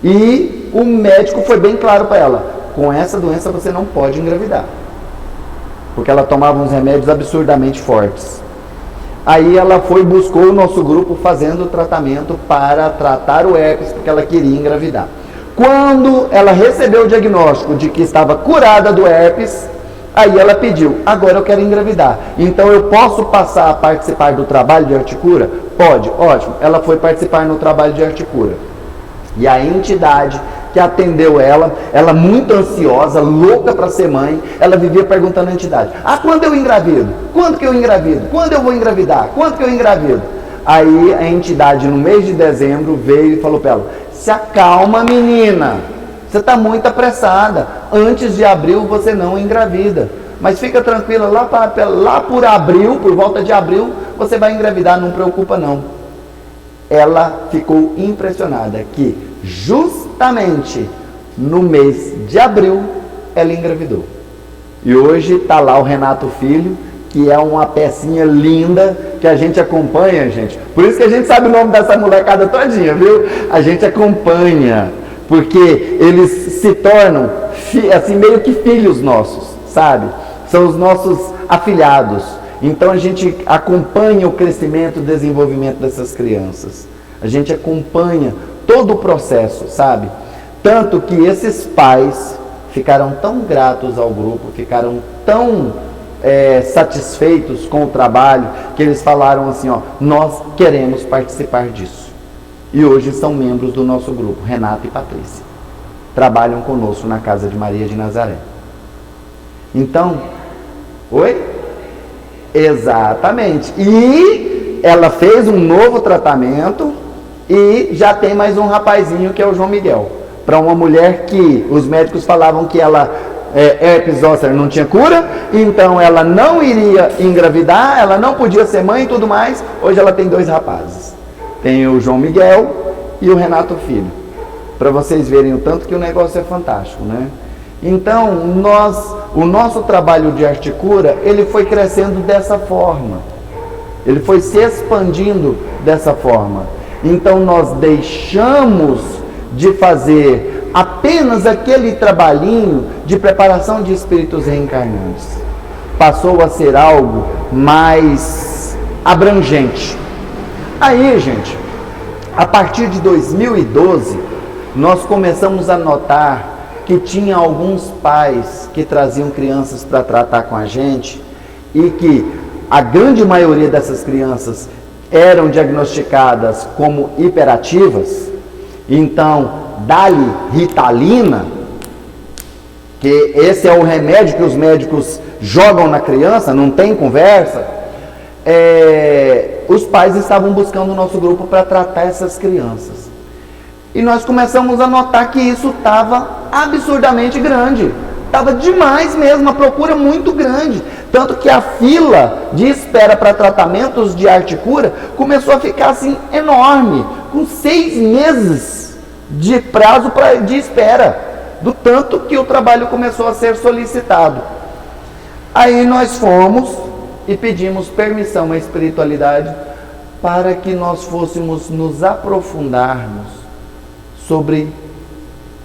e o médico foi bem claro para ela: com essa doença você não pode engravidar, porque ela tomava uns remédios absurdamente fortes. Aí ela buscou o nosso grupo fazendo o tratamento para tratar o herpes, porque ela queria engravidar. Quando ela recebeu o diagnóstico de que estava curada do herpes, aí ela pediu: agora eu quero engravidar, então eu posso passar a participar do trabalho de Arte Cura? Pode, ótimo. Ela foi participar no trabalho de Arte Cura. E a entidade que atendeu ela muito ansiosa, louca para ser mãe, ela vivia perguntando à entidade: quando eu engravido? Quando que eu engravido? Quando eu vou engravidar? Quando que eu engravido? Aí a entidade, no mês de dezembro, veio e falou para ela: se acalma, menina, você está muito apressada, antes de abril você não engravida, mas fica tranquila, lá por abril, por volta de abril, você vai engravidar, não preocupa não. Ela ficou impressionada que justamente no mês de abril ela engravidou. E hoje está lá o Renato Filho, que é uma pecinha linda, que a gente acompanha, gente. Por isso que a gente sabe o nome dessa molecada todinha, viu? A gente acompanha, porque eles se tornam assim, meio que filhos nossos, sabe? São os nossos afilhados. Então a gente acompanha o crescimento e o desenvolvimento dessas crianças. A gente acompanha todo o processo, sabe? Tanto que esses pais ficaram tão gratos ao grupo, ficaram tão satisfeitos com o trabalho, que eles falaram assim, nós queremos participar disso. E hoje são membros do nosso grupo, Renato e Patrícia. Trabalham conosco na Casa de Maria de Nazaré. Então, oi? Exatamente. E ela fez um novo tratamento e já tem mais um rapazinho que é o João Miguel. Para uma mulher que os médicos falavam que ela herpes zoster não tinha cura, então ela não iria engravidar, ela não podia ser mãe e tudo mais. Hoje ela tem 2 rapazes, tem o João Miguel e o Renato Filho, para vocês verem o tanto que o negócio é fantástico, né? Então, o nosso trabalho de arte cura, ele foi crescendo dessa forma, ele foi se expandindo dessa forma. Então, nós deixamos de fazer apenas aquele trabalhinho de preparação de espíritos reencarnantes. Passou a ser algo mais abrangente. Aí, gente, a partir de 2012, nós começamos a notar que tinha alguns pais que traziam crianças para tratar com a gente e que a grande maioria dessas crianças eram diagnosticadas como hiperativas. Então, dá-lhe Ritalina, que esse é o remédio que os médicos jogam na criança, não tem conversa. Os pais estavam buscando o nosso grupo para tratar essas crianças. E nós começamos a notar que isso estava absurdamente grande. Estava demais mesmo, a procura muito grande. Tanto que a fila de espera para tratamentos de arte cura começou a ficar assim enorme, com 6 meses de prazo de espera, do tanto que o trabalho começou a ser solicitado. Aí nós fomos e pedimos permissão à espiritualidade para que nós fôssemos nos aprofundarmos sobre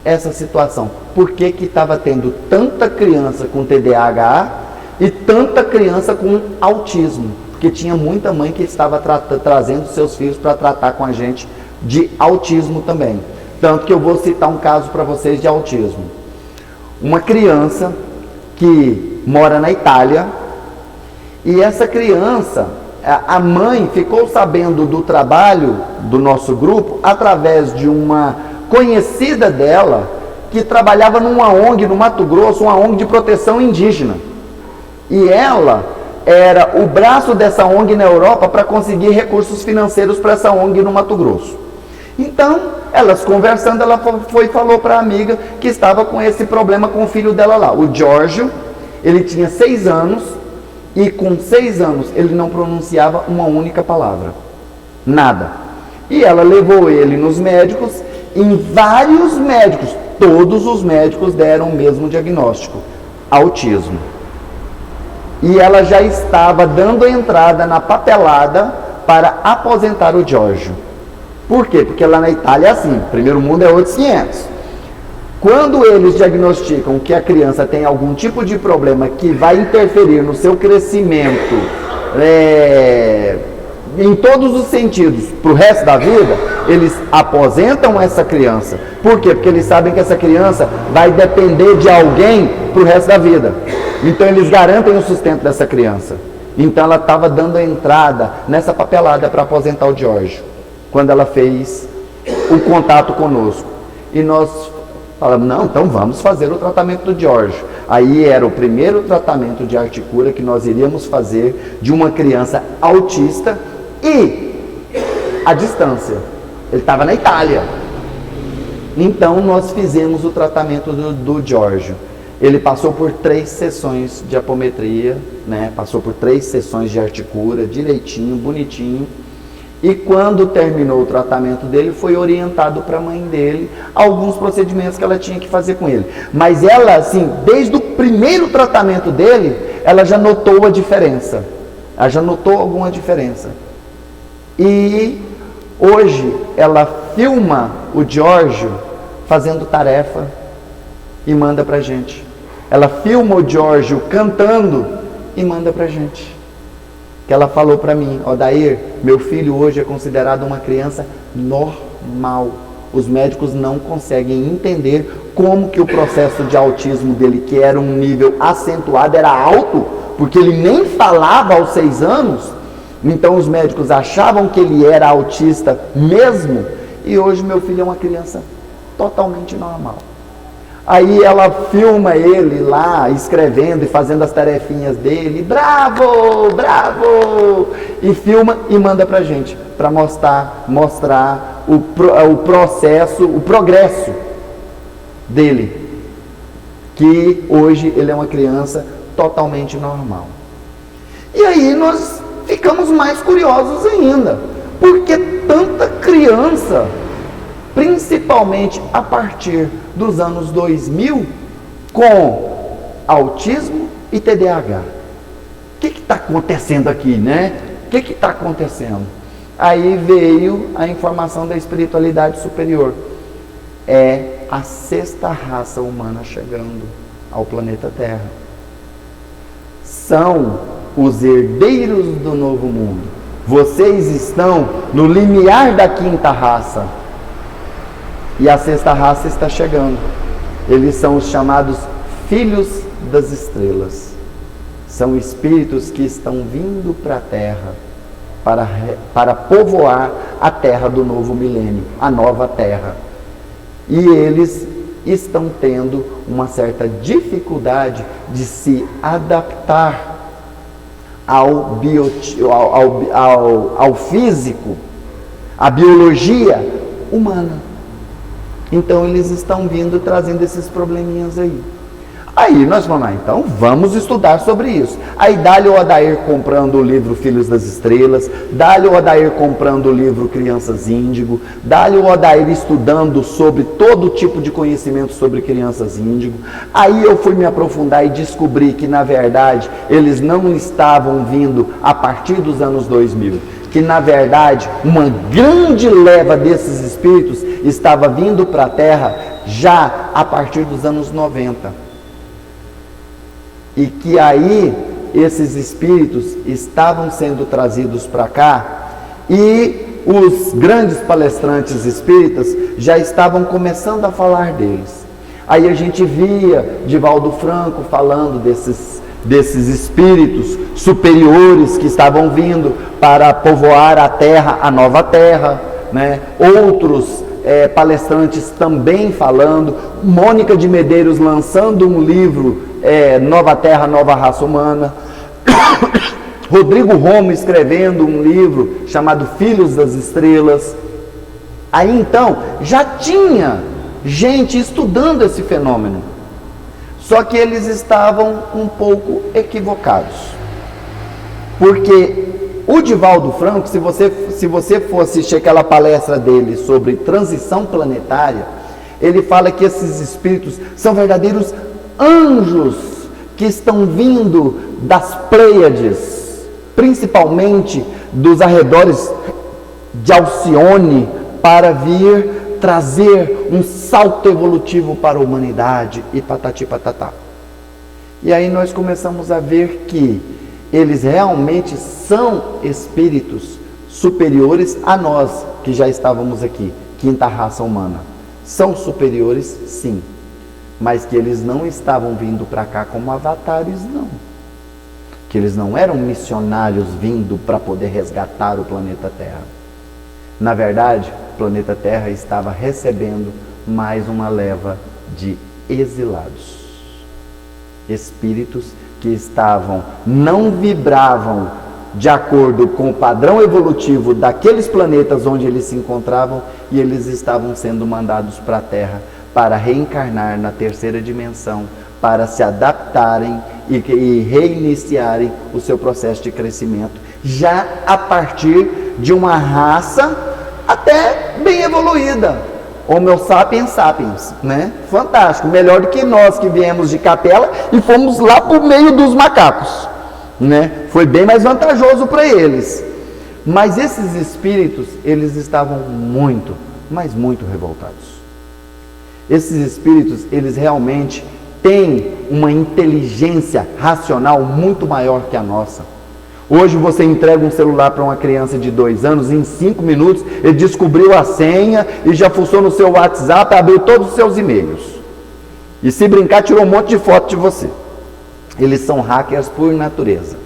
essa situação. Por que que estava tendo tanta criança com TDAH e tanta criança com autismo? Porque tinha muita mãe que estava trazendo seus filhos para tratar com a gente de autismo também. Tanto que eu vou citar um caso para vocês de autismo. Uma criança que mora na Itália, e essa criança, a mãe ficou sabendo do trabalho do nosso grupo através de uma conhecida dela que trabalhava numa ONG no Mato Grosso, uma ONG de proteção indígena. E ela era o braço dessa ONG na Europa para conseguir recursos financeiros para essa ONG no Mato Grosso. Então, elas conversando, ela foi e falou para a amiga que estava com esse problema com o filho dela lá. O Giorgio, ele tinha 6 anos e com 6 anos ele não pronunciava uma única palavra. Nada. E ela levou ele nos médicos, em vários médicos, todos os médicos deram o mesmo diagnóstico: autismo. E ela já estava dando entrada na papelada para aposentar o Giorgio. Por quê? Porque lá na Itália é assim, primeiro mundo é outros 500. Quando eles diagnosticam que a criança tem algum tipo de problema que vai interferir no seu crescimento, em todos os sentidos, para o resto da vida, eles aposentam essa criança. Por quê? Porque eles sabem que essa criança vai depender de alguém para o resto da vida. Então eles garantem o sustento dessa criança. Então ela estava dando a entrada nessa papelada para aposentar o Giorgio, quando ela fez o contato conosco. E nós falamos, não, então vamos fazer o tratamento do Giorgio. Aí era o primeiro tratamento de arte cura que nós iríamos fazer de uma criança autista e à distância. Ele estava na Itália. Então nós fizemos o tratamento do Giorgio. Ele passou por 3 sessões de apometria, né? Passou por 3 sessões de arte cura, direitinho, bonitinho. E quando terminou o tratamento dele, foi orientado para a mãe dele alguns procedimentos que ela tinha que fazer com ele. Mas ela, assim, desde o primeiro tratamento dele, ela já notou a diferença. Ela já notou alguma diferença. E hoje ela filma o Giorgio fazendo tarefa e manda pra gente. Ela filma o Giorgio cantando e manda pra gente. Que ela falou para mim, Odair, meu filho hoje é considerado uma criança normal. Os médicos não conseguem entender como que o processo de autismo dele, que era um nível acentuado, era alto, porque ele nem falava aos 6 anos. Então os médicos achavam que ele era autista mesmo, e hoje meu filho é uma criança totalmente normal. Aí ela filma ele lá, escrevendo e fazendo as tarefinhas dele, bravo, bravo, e filma e manda pra gente, para mostrar o processo, o progresso dele, que hoje ele é uma criança totalmente normal. E aí nós ficamos mais curiosos ainda, porque tanta criança, principalmente a partir dos anos 2000, com autismo e TDAH. O que está acontecendo aqui, né? O que está acontecendo? Aí veio a informação da espiritualidade superior. É a sexta raça humana chegando ao planeta Terra. São os herdeiros do novo mundo. Vocês estão no limiar da quinta raça. E a sexta raça está chegando. Eles são os chamados filhos das estrelas. São espíritos que estão vindo para a Terra para povoar a Terra do novo milênio, a nova Terra. E eles estão tendo uma certa dificuldade de se adaptar ao físico, à biologia humana. Então eles estão vindo trazendo esses probleminhas aí. Aí nós vamos lá, então vamos estudar sobre isso. Aí dá-lhe o Odair comprando o livro Filhos das Estrelas, dá-lhe o Odair comprando o livro Crianças Índigo, dá-lhe o Odair estudando sobre todo tipo de conhecimento sobre crianças índigo. Aí eu fui me aprofundar e descobri que na verdade eles não estavam vindo a partir dos anos 2000. Que na verdade uma grande leva desses espíritos estava vindo para a Terra já a partir dos anos 90. E que aí esses espíritos estavam sendo trazidos para cá e os grandes palestrantes espíritas já estavam começando a falar deles. Aí a gente via Divaldo Franco falando desses espíritos superiores que estavam vindo para povoar a Terra, a nova Terra, né? Outros palestrantes também falando, Mônica de Medeiros lançando um livro, Nova Terra, Nova Raça Humana, Rodrigo Romo escrevendo um livro chamado Filhos das Estrelas. Aí então já tinha gente estudando esse fenômeno, só que eles estavam um pouco equivocados, porque o Divaldo Franco, se você for assistir aquela palestra dele sobre transição planetária, ele fala que esses espíritos são verdadeiros anjos que estão vindo das Pleiades, principalmente dos arredores de Alcione, para vir trazer um salto evolutivo para a humanidade e patati patatá. E aí nós começamos a ver que eles realmente são espíritos superiores a nós que já estávamos aqui, quinta raça humana. São superiores, sim, mas que eles não estavam vindo para cá como avatares, não. Que eles não eram missionários vindo para poder resgatar o planeta Terra. Na verdade, o planeta Terra estava recebendo mais uma leva de exilados. Espíritos que não vibravam de acordo com o padrão evolutivo daqueles planetas onde eles se encontravam, e eles estavam sendo mandados para a Terra para reencarnar na terceira dimensão, para se adaptarem e reiniciarem o seu processo de crescimento, já a partir de uma raça até bem evoluída, Homo sapiens sapiens, né? Fantástico, melhor do que nós que viemos de Capela e fomos lá por meio dos macacos, né? Foi bem mais vantajoso para eles. Mas esses espíritos, eles estavam muito, mas muito revoltados. Esses espíritos, eles realmente têm uma inteligência racional muito maior que a nossa. Hoje você entrega um celular para uma criança de 2 anos, em 5 minutos ele descobriu a senha e já fuçou no seu WhatsApp, abriu todos os seus e-mails. E se brincar, tirou um monte de foto de você. Eles são hackers por natureza.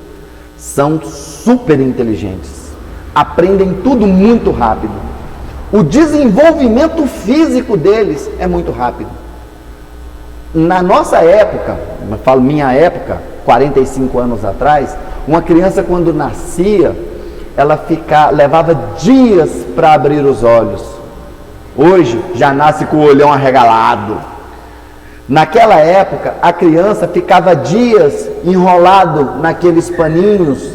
São super inteligentes. Aprendem tudo muito rápido. O desenvolvimento físico deles é muito rápido. Na nossa época, eu falo minha época, 45 anos atrás, uma criança quando nascia, ela levava dias para abrir os olhos. Hoje já nasce com o olhão arregalado, Naquela época, a criança ficava dias enrolado naqueles paninhos,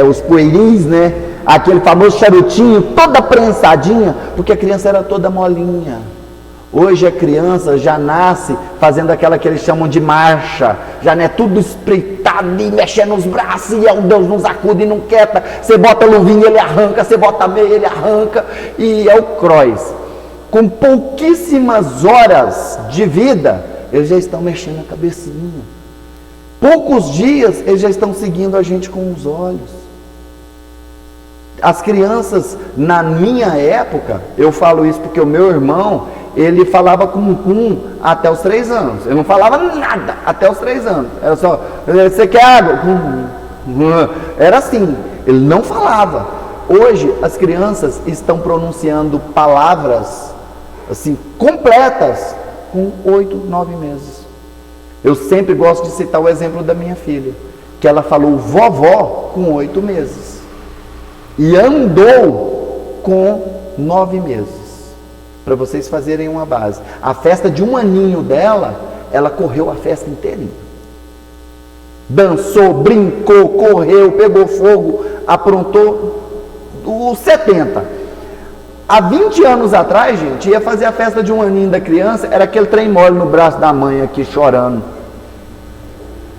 os poerins, né? Aquele famoso charutinho, toda prensadinha, porque a criança era toda molinha. Hoje a criança já nasce fazendo aquela que eles chamam de marcha, já não é tudo espreitado e mexendo os braços, e o Deus nos acude e não quieta. Você bota a luvinha, ele arranca, você bota a meia, ele arranca, e é o cross. Com pouquíssimas horas de vida, eles já estão mexendo a cabecinha. Poucos dias, eles já estão seguindo a gente com os olhos. As crianças, na minha época, eu falo isso porque o meu irmão, ele falava com até os 3 anos. Eu não falava nada até os 3 anos. Era só, você quer água? Era assim, ele não falava. Hoje, as crianças estão pronunciando palavras assim, completas, com 8, 9 meses. Eu sempre gosto de citar o exemplo da minha filha, que ela falou vovó com 8 meses e andou com 9 meses. Para vocês fazerem uma base, a festa de 1 aninho dela, ela correu a festa inteirinha, dançou, brincou, correu, pegou fogo, aprontou os 70. Há 20 anos atrás, gente, ia fazer a festa de 1 aninho da criança, era aquele trem mole no braço da mãe aqui chorando.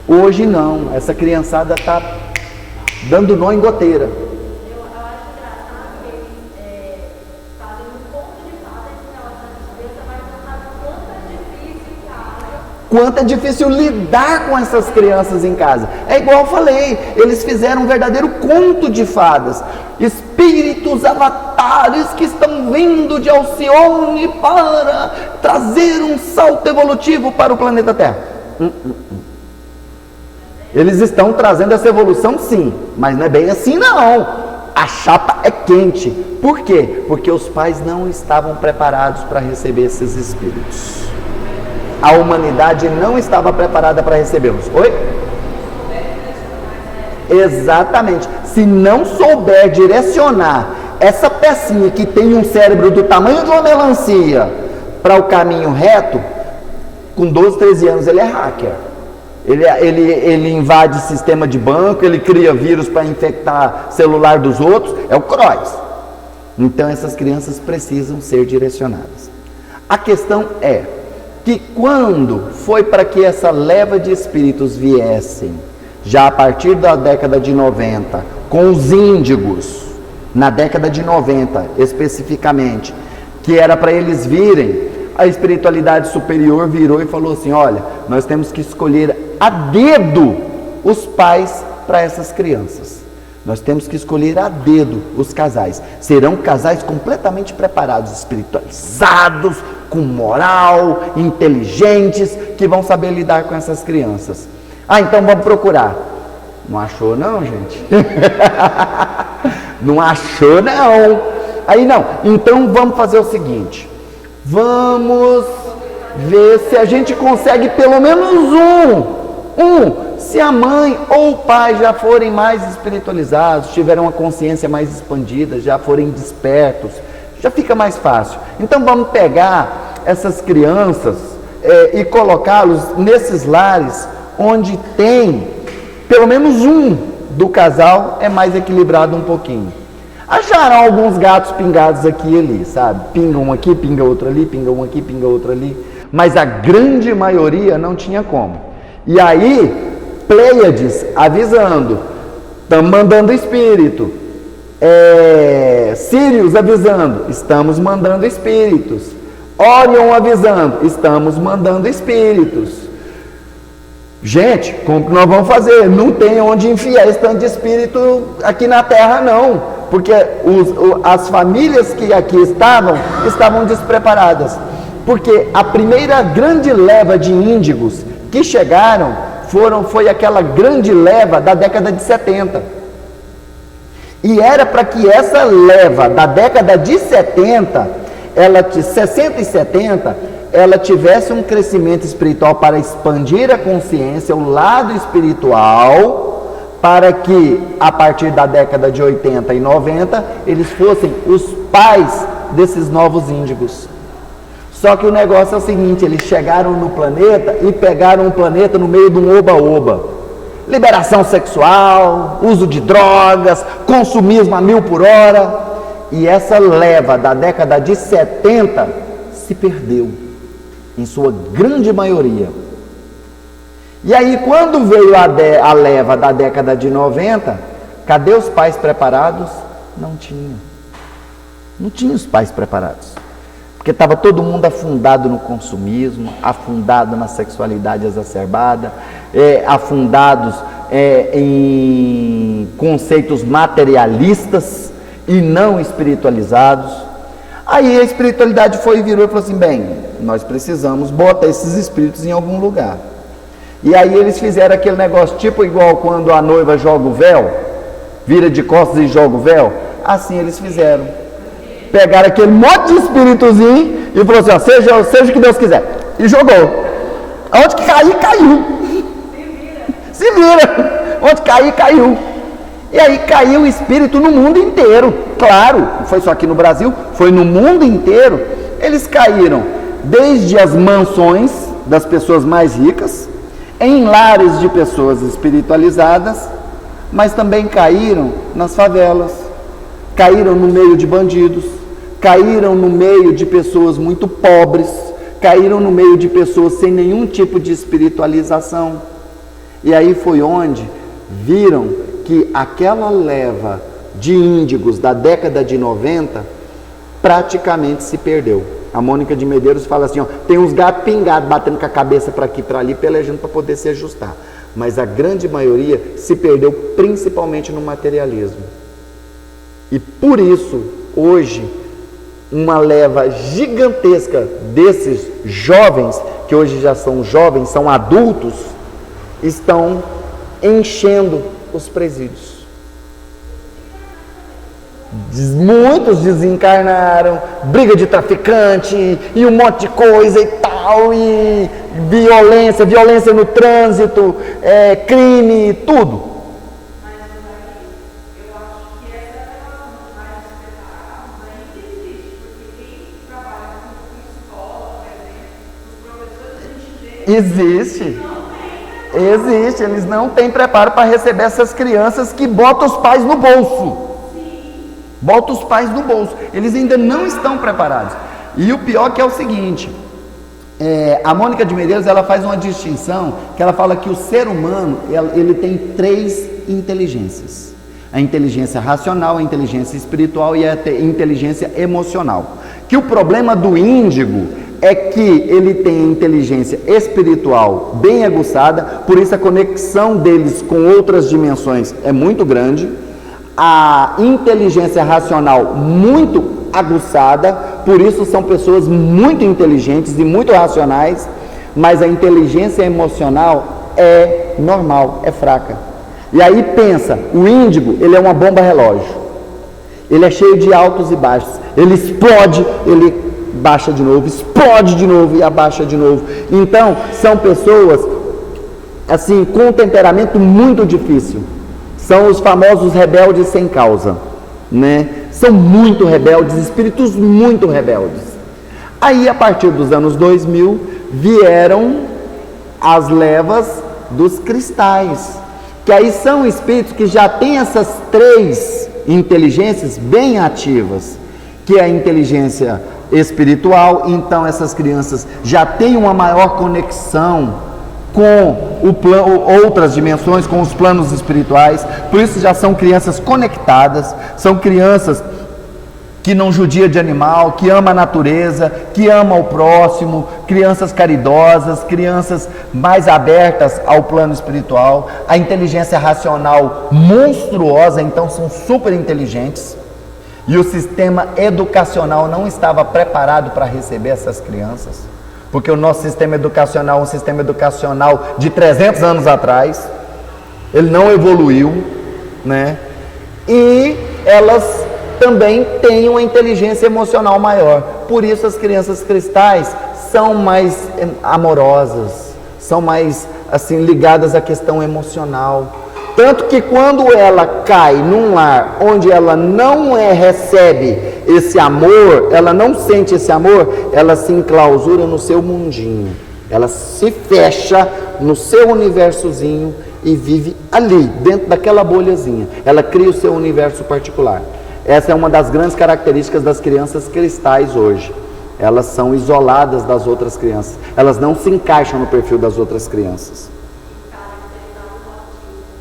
Hoje não, essa criançada está dando nó em goteira. Eu acho engraçado que eles fazem um conto de fadas em relação à tristeza, mas não sabem quanto é difícil lidar com essas crianças em casa. É igual eu falei, eles fizeram um verdadeiro conto de fadas. Espíritos avatares que estão vindo de Alcione para trazer um salto evolutivo para o planeta Terra. Eles estão trazendo essa evolução sim, mas não é bem assim não. A chapa é quente. Por quê? Porque os pais não estavam preparados para receber esses espíritos. A humanidade não estava preparada para recebê-los. Oi? Exatamente. Se não souber direcionar essa pecinha que tem um cérebro do tamanho de uma melancia para o caminho reto, com 12, 13 anos ele é hacker. Ele invade sistema de banco, ele cria vírus para infectar celular dos outros, é o cross. Então essas crianças precisam ser direcionadas. A questão é que quando foi para que essa leva de espíritos viessem, já a partir da década de 90, com os índigos, na década de 90 especificamente, que era para eles virem, a espiritualidade superior virou e falou assim: olha, nós temos que escolher a dedo os pais para essas crianças. Nós temos que escolher a dedo os casais. Serão casais completamente preparados, espiritualizados, com moral, inteligentes, que vão saber lidar com essas crianças. Ah, então vamos procurar. Não achou não, gente? Não achou não. Aí não. Então vamos fazer o seguinte. Vamos ver se a gente consegue pelo menos se a mãe ou o pai já forem mais espiritualizados, tiveram uma consciência mais expandida, já forem despertos, já fica mais fácil. Então vamos pegar essas crianças e colocá-los nesses lares onde tem pelo menos um do casal é mais equilibrado um pouquinho. Acharam alguns gatos pingados aqui e ali, sabe? Pinga um aqui, pinga outro ali, pinga um aqui, pinga outro ali. Mas a grande maioria não tinha como. E aí, Pleiades avisando, estamos mandando espírito. Sírios avisando, estamos mandando espíritos. Orion avisando, estamos mandando espíritos. Gente, como que nós vamos fazer? Não tem onde enfiar esse tanto de espírito aqui na Terra não, porque as famílias que aqui estavam despreparadas, porque a primeira grande leva de índigos que chegaram foi aquela grande leva da década de 70, e era para que essa leva da década de 70, 60 e 70, ela tivesse um crescimento espiritual para expandir a consciência, o lado espiritual, para que a partir da década de 80 e 90 eles fossem os pais desses novos índigos. Só que o negócio é o seguinte, eles chegaram no planeta e pegaram o planeta no meio de um oba-oba. Liberação sexual, uso de drogas, consumismo a 1000 por hora. E essa leva da década de 70 se perdeu, em sua grande maioria. E aí, quando veio a leva da década de 90, cadê os pais preparados? Não tinha. Não tinha os pais preparados. Porque estava todo mundo afundado no consumismo, afundado na sexualidade exacerbada, afundados em conceitos materialistas e não espiritualizados. Aí a espiritualidade foi e virou e falou assim, bem, nós precisamos botar esses espíritos em algum lugar. E aí eles fizeram aquele negócio, tipo igual quando a noiva joga o véu, vira de costas e joga o véu, assim eles fizeram. Pegaram aquele monte de espíritozinho e falou assim, ó, seja o que Deus quiser. E jogou. Onde que cair, caiu. Se vira. Onde cair, caiu. E aí caiu o espírito no mundo inteiro. Claro, não foi só aqui no Brasil, foi no mundo inteiro. Eles caíram desde as mansões das pessoas mais ricas, em lares de pessoas espiritualizadas, mas também caíram nas favelas, caíram no meio de bandidos, caíram no meio de pessoas muito pobres, caíram no meio de pessoas sem nenhum tipo de espiritualização. E aí foi onde viram que aquela leva de índigos da década de 90 praticamente se perdeu. A Mônica de Medeiros fala assim, ó, tem uns gatos pingados batendo com a cabeça para aqui e para ali, pelejando para poder se ajustar. Mas a grande maioria se perdeu principalmente no materialismo. E por isso, hoje, uma leva gigantesca desses jovens, que hoje já são jovens, são adultos, estão enchendo os presídios. Muitos desencarnaram, briga de traficante e um monte de coisa e tal, e violência no trânsito, crime, tudo. Mas eu acho que essa relação de mais despreparados ainda existe, porque quem trabalha com escola, por exemplo, os professores, a gente vê. Existe, eles não têm preparo para receber essas crianças que botam os pais no bolso. Bota os pais no bolso, eles ainda não estão preparados. E o pior que é o seguinte, a Mônica de Medeiros, ela faz uma distinção, que ela fala que o ser humano, ele tem 3 inteligências. A inteligência racional, a inteligência espiritual e a inteligência emocional. Que o problema do índigo é que ele tem a inteligência espiritual bem aguçada, por isso a conexão deles com outras dimensões é muito grande. A inteligência racional muito aguçada, por isso são pessoas muito inteligentes e muito racionais, mas a inteligência emocional é normal, é fraca. E aí pensa, o índigo, ele é uma bomba relógio, ele é cheio de altos e baixos, ele explode, ele baixa de novo, explode de novo e abaixa de novo. Então, são pessoas assim, com um temperamento muito difícil. São os famosos rebeldes sem causa, né? São muito rebeldes, espíritos muito rebeldes. Aí, a partir dos anos 2000, vieram as levas dos cristais, que aí são espíritos que já têm essas 3 inteligências bem ativas, que é a inteligência espiritual. Então essas crianças já têm uma maior conexão com outras dimensões, com os planos espirituais, por isso já são crianças conectadas, são crianças que não judia de animal, que ama a natureza, que ama o próximo, crianças caridosas, crianças mais abertas ao plano espiritual, a inteligência racional monstruosa, então são super inteligentes, e o sistema educacional não estava preparado para receber essas crianças, porque o nosso sistema educacional é um sistema educacional de 300 anos atrás, ele não evoluiu, né? E elas também têm uma inteligência emocional maior, por isso as crianças cristais são mais amorosas, são mais assim ligadas à questão emocional, tanto que quando ela cai num lar onde ela não recebe esse amor, ela não sente esse amor, ela se enclausura no seu mundinho. Ela se fecha no seu universozinho e vive ali, dentro daquela bolhazinha. Ela cria o seu universo particular. Essa é uma das grandes características das crianças cristais hoje. Elas são isoladas das outras crianças. Elas não se encaixam no perfil das outras crianças.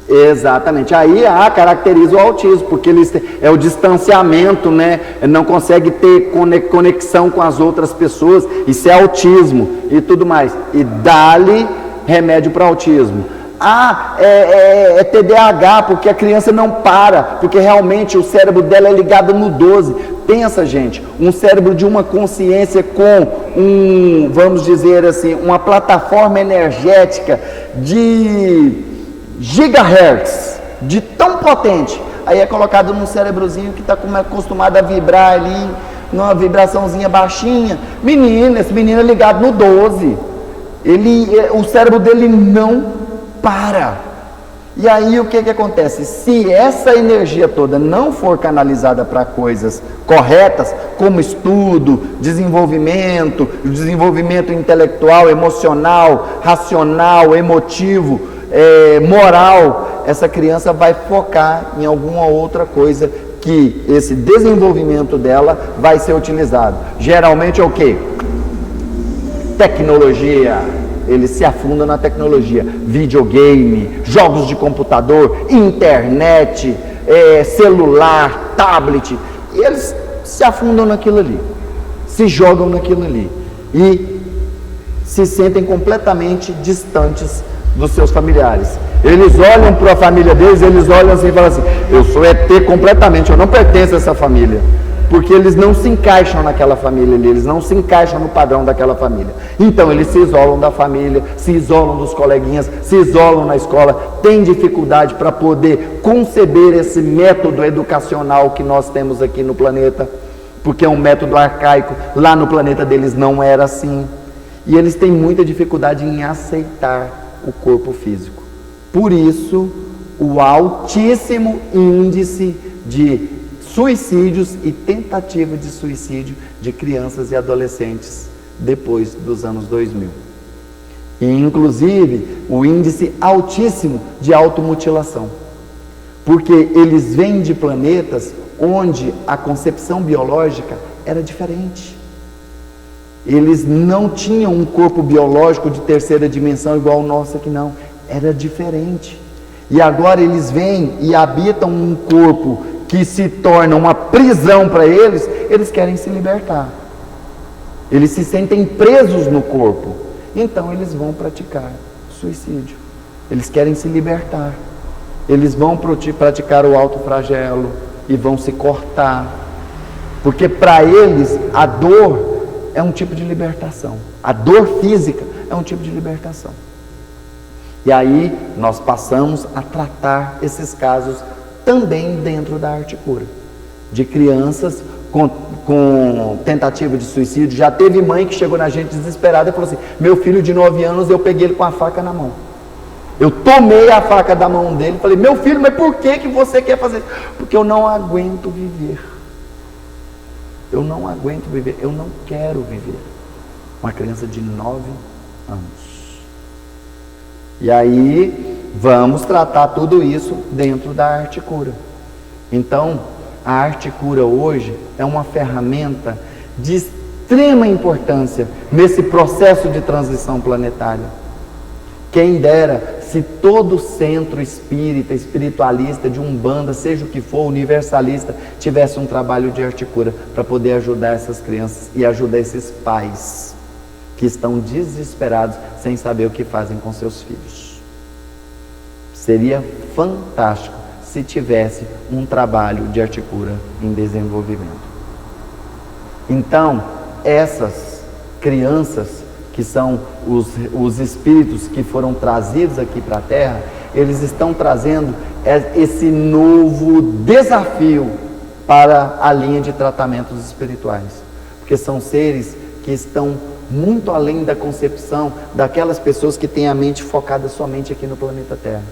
Exatamente. Aí caracteriza o autismo, porque eles é o distanciamento, né? Não consegue ter conexão com as outras pessoas. Isso é autismo e tudo mais. E dá-lhe remédio para autismo. É TDAH, porque a criança não para, porque realmente o cérebro dela é ligado no 12. Pensa, gente, um cérebro de uma consciência com vamos dizer assim, uma plataforma energética de gigahertz, de tão potente, aí é colocado num cérebrozinho que está acostumado a vibrar ali, numa vibraçãozinha baixinha. Esse menino é ligado no 12, o cérebro dele não para. E aí o que acontece? Se essa energia toda não for canalizada para coisas corretas, como estudo, desenvolvimento intelectual, emocional, racional, emotivo, moral, essa criança vai focar em alguma outra coisa que esse desenvolvimento dela vai ser utilizado. Geralmente é o quê? Tecnologia. Ele se afunda na tecnologia, videogame, jogos de computador, internet, celular, tablet. Eles se afundam naquilo ali, se jogam naquilo ali e se sentem completamente distantes dos seus familiares. Eles olham para a família deles, eles olham assim e falam assim: eu sou ET completamente, eu não pertenço a essa família. Porque eles não se encaixam naquela família ali, eles não se encaixam no padrão daquela família. Então eles se isolam da família, se isolam dos coleguinhas, se isolam na escola, têm dificuldade para poder conceber esse método educacional que nós temos aqui no planeta, porque é um método arcaico, lá no planeta deles não era assim. E eles têm muita dificuldade em aceitar o corpo físico. Por isso, o altíssimo índice de suicídios e tentativa de suicídio de crianças e adolescentes depois dos anos 2000. E inclusive o índice altíssimo de automutilação, porque eles vêm de planetas onde a concepção biológica era diferente. Eles não tinham um corpo biológico de terceira dimensão igual o nosso aqui, não. Era diferente. E agora eles vêm e habitam um corpo que se torna uma prisão para eles, eles querem se libertar. Eles se sentem presos no corpo. Então eles vão praticar suicídio. Eles querem se libertar. Eles vão praticar o autoflagelo e vão se cortar. Porque para eles a dor é um tipo de libertação. A dor física é um tipo de libertação. E aí nós passamos a tratar esses casos também dentro da arte cura, de crianças com tentativa de suicídio. Já teve mãe que chegou na gente desesperada e falou assim: meu filho de 9 anos, eu peguei ele com a faca na mão. Eu tomei a faca da mão dele e falei: meu filho, mas por que você quer fazer isso? Porque eu não aguento viver. Eu não aguento viver, eu não quero viver. Uma criança de 9 anos. E aí vamos tratar tudo isso dentro da arte cura. Então, a arte cura hoje é uma ferramenta de extrema importância nesse processo de transição planetária. Quem dera se todo centro espírita, espiritualista, de Umbanda, seja o que for, universalista, tivesse um trabalho de arte cura para poder ajudar essas crianças e ajudar esses pais que estão desesperados sem saber o que fazem com seus filhos. Seria fantástico se tivesse um trabalho de arte cura em desenvolvimento. Então, essas crianças que são os espíritos que foram trazidos aqui para a Terra, eles estão trazendo esse novo desafio para a linha de tratamentos espirituais, porque são seres que estão muito além da concepção daquelas pessoas que têm a mente focada somente aqui no planeta Terra.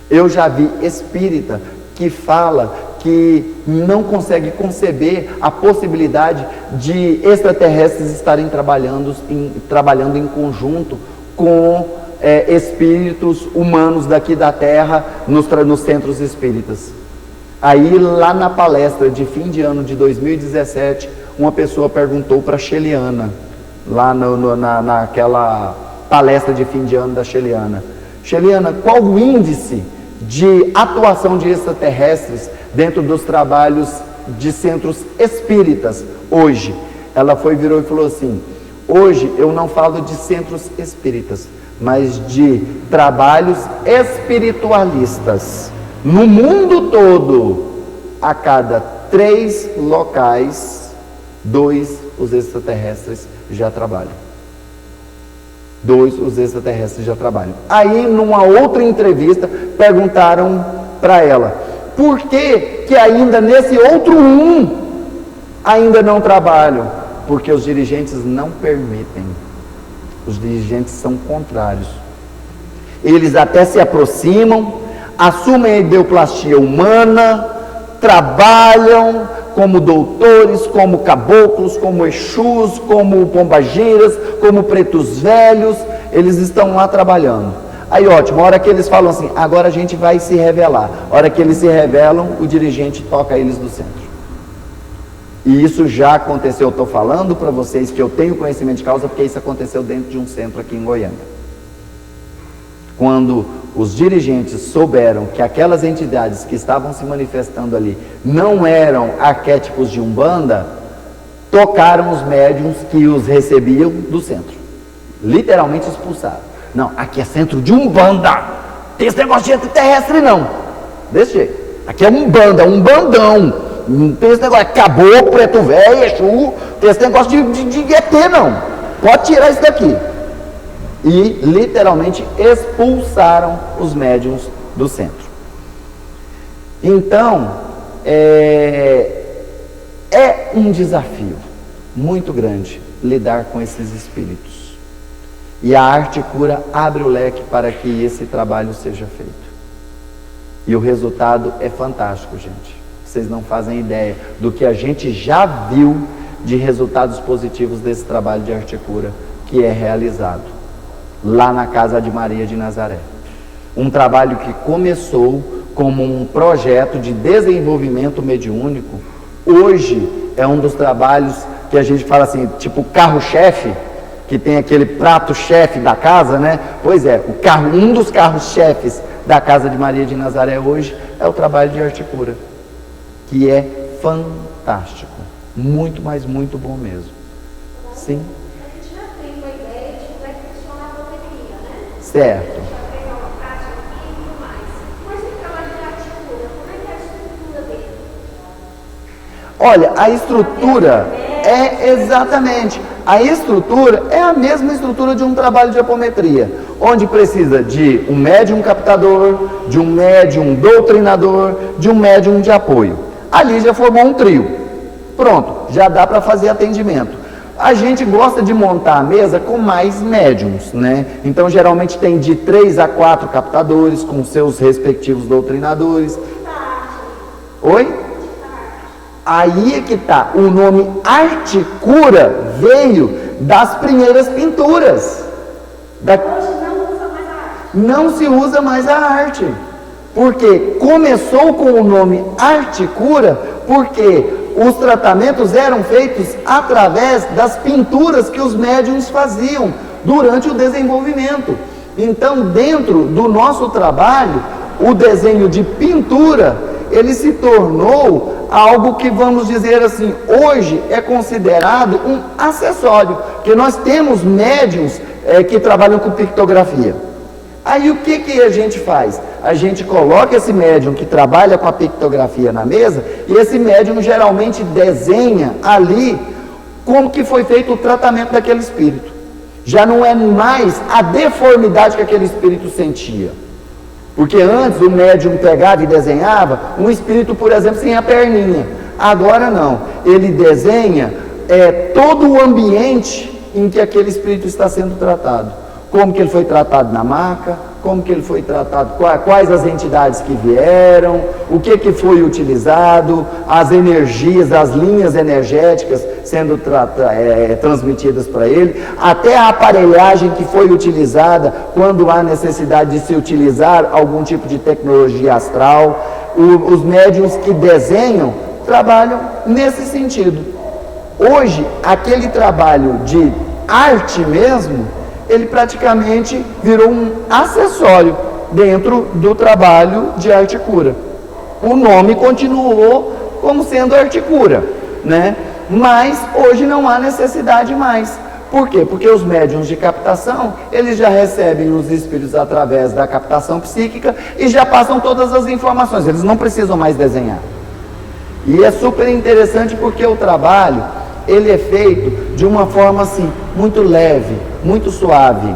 Eu já vi espírita que fala que não consegue conceber a possibilidade de extraterrestres estarem trabalhando em conjunto com espíritos humanos daqui da Terra nos centros espíritas. Aí lá na palestra de fim de ano de 2017, uma pessoa perguntou para a Sheliana, lá naquela palestra de fim de ano da Sheliana: Sheliana, qual o índice de atuação de extraterrestres dentro dos trabalhos de centros espíritas hoje? Ela virou e falou assim: hoje eu não falo de centros espíritas, mas de trabalhos espiritualistas. No mundo todo, a cada 3 locais, 2 os extraterrestres já trabalham. 2 os extraterrestres já trabalham. Aí, numa outra entrevista, perguntaram para ela: por que ainda nesse outro 1 ainda não trabalham? Porque os dirigentes não permitem. Os dirigentes são contrários. Eles até se aproximam, assumem a ideoplastia humana, trabalham como doutores, como caboclos, como exus, como pombagiras, como pretos velhos. Eles estão lá trabalhando. Aí ótimo, a hora que eles falam assim: agora a gente vai se revelar. A hora que eles se revelam, o dirigente toca eles do centro. E isso já aconteceu. Eu estou falando para vocês que eu tenho conhecimento de causa, porque isso aconteceu dentro de um centro aqui em Goiânia. Quando os dirigentes souberam que aquelas entidades que estavam se manifestando ali não eram arquétipos de Umbanda, tocaram os médiuns que os recebiam do centro. Literalmente expulsaram. Não, aqui é centro de Umbanda. Tem esse negócio de extraterrestre não. Desse jeito. Aqui é Umbanda, Umbandão. Não tem esse negócio de caboclo, preto velho, exu. Tem esse negócio de ET não. Pode tirar isso daqui. E literalmente expulsaram os médiuns do centro. Então, é um desafio muito grande lidar com esses espíritos. E a arte cura abre o leque para que esse trabalho seja feito. E o resultado é fantástico, gente. Vocês não fazem ideia do que a gente já viu de resultados positivos desse trabalho de arte cura que é realizado lá na Casa de Maria de Nazaré. Um trabalho que começou como um projeto de desenvolvimento mediúnico, hoje é um dos trabalhos que a gente fala assim, tipo carro-chefe, que tem aquele prato-chefe da casa, né? Pois é, um dos carros-chefes da Casa de Maria de Nazaré hoje é o trabalho de arte cura, que é fantástico, muito, mas muito bom mesmo. Sim. Certo. Olha, a estrutura a estrutura é a mesma estrutura de um trabalho de apometria, onde precisa de um médium captador, de um médium doutrinador, de um médium de apoio. Ali já formou um trio. Pronto, já dá para fazer atendimento. A gente gosta de montar a mesa com mais médiums, né? Então, geralmente tem de 3 a 4 captadores com seus respectivos doutrinadores. Oi? Aí é que tá. O nome arte cura veio das primeiras pinturas. Hoje não usa mais a arte. Não se usa mais a arte. Porque começou com o nome arte cura, porque os tratamentos eram feitos através das pinturas que os médiuns faziam durante o desenvolvimento. Então, dentro do nosso trabalho, o desenho de pintura, ele se tornou algo que, vamos dizer assim, hoje é considerado um acessório, que nós temos médiuns que trabalham com pictografia. Aí o que a gente faz? A gente coloca esse médium que trabalha com a pictografia na mesa, e esse médium geralmente desenha ali como que foi feito o tratamento daquele espírito. Já não é mais a deformidade que aquele espírito sentia. Porque antes o médium pegava e desenhava um espírito, por exemplo, sem a perninha. Agora não, ele desenha todo o ambiente em que aquele espírito está sendo tratado. Como que ele foi tratado na maca, como que ele foi tratado, quais as entidades que vieram, o que foi utilizado, as energias, as linhas energéticas sendo transmitidas para ele, até a aparelhagem que foi utilizada quando há necessidade de se utilizar algum tipo de tecnologia astral. Os médiuns que desenham trabalham nesse sentido. Hoje, aquele trabalho de arte mesmo, ele praticamente virou um acessório dentro do trabalho de arte cura. O nome continuou como sendo arte cura, né? Mas hoje não há necessidade mais. Por quê? Porque os médiuns de captação, eles já recebem os espíritos através da captação psíquica e já passam todas as informações, eles não precisam mais desenhar. E é super interessante porque o trabalho, ele é feito de uma forma assim, muito leve, muito suave.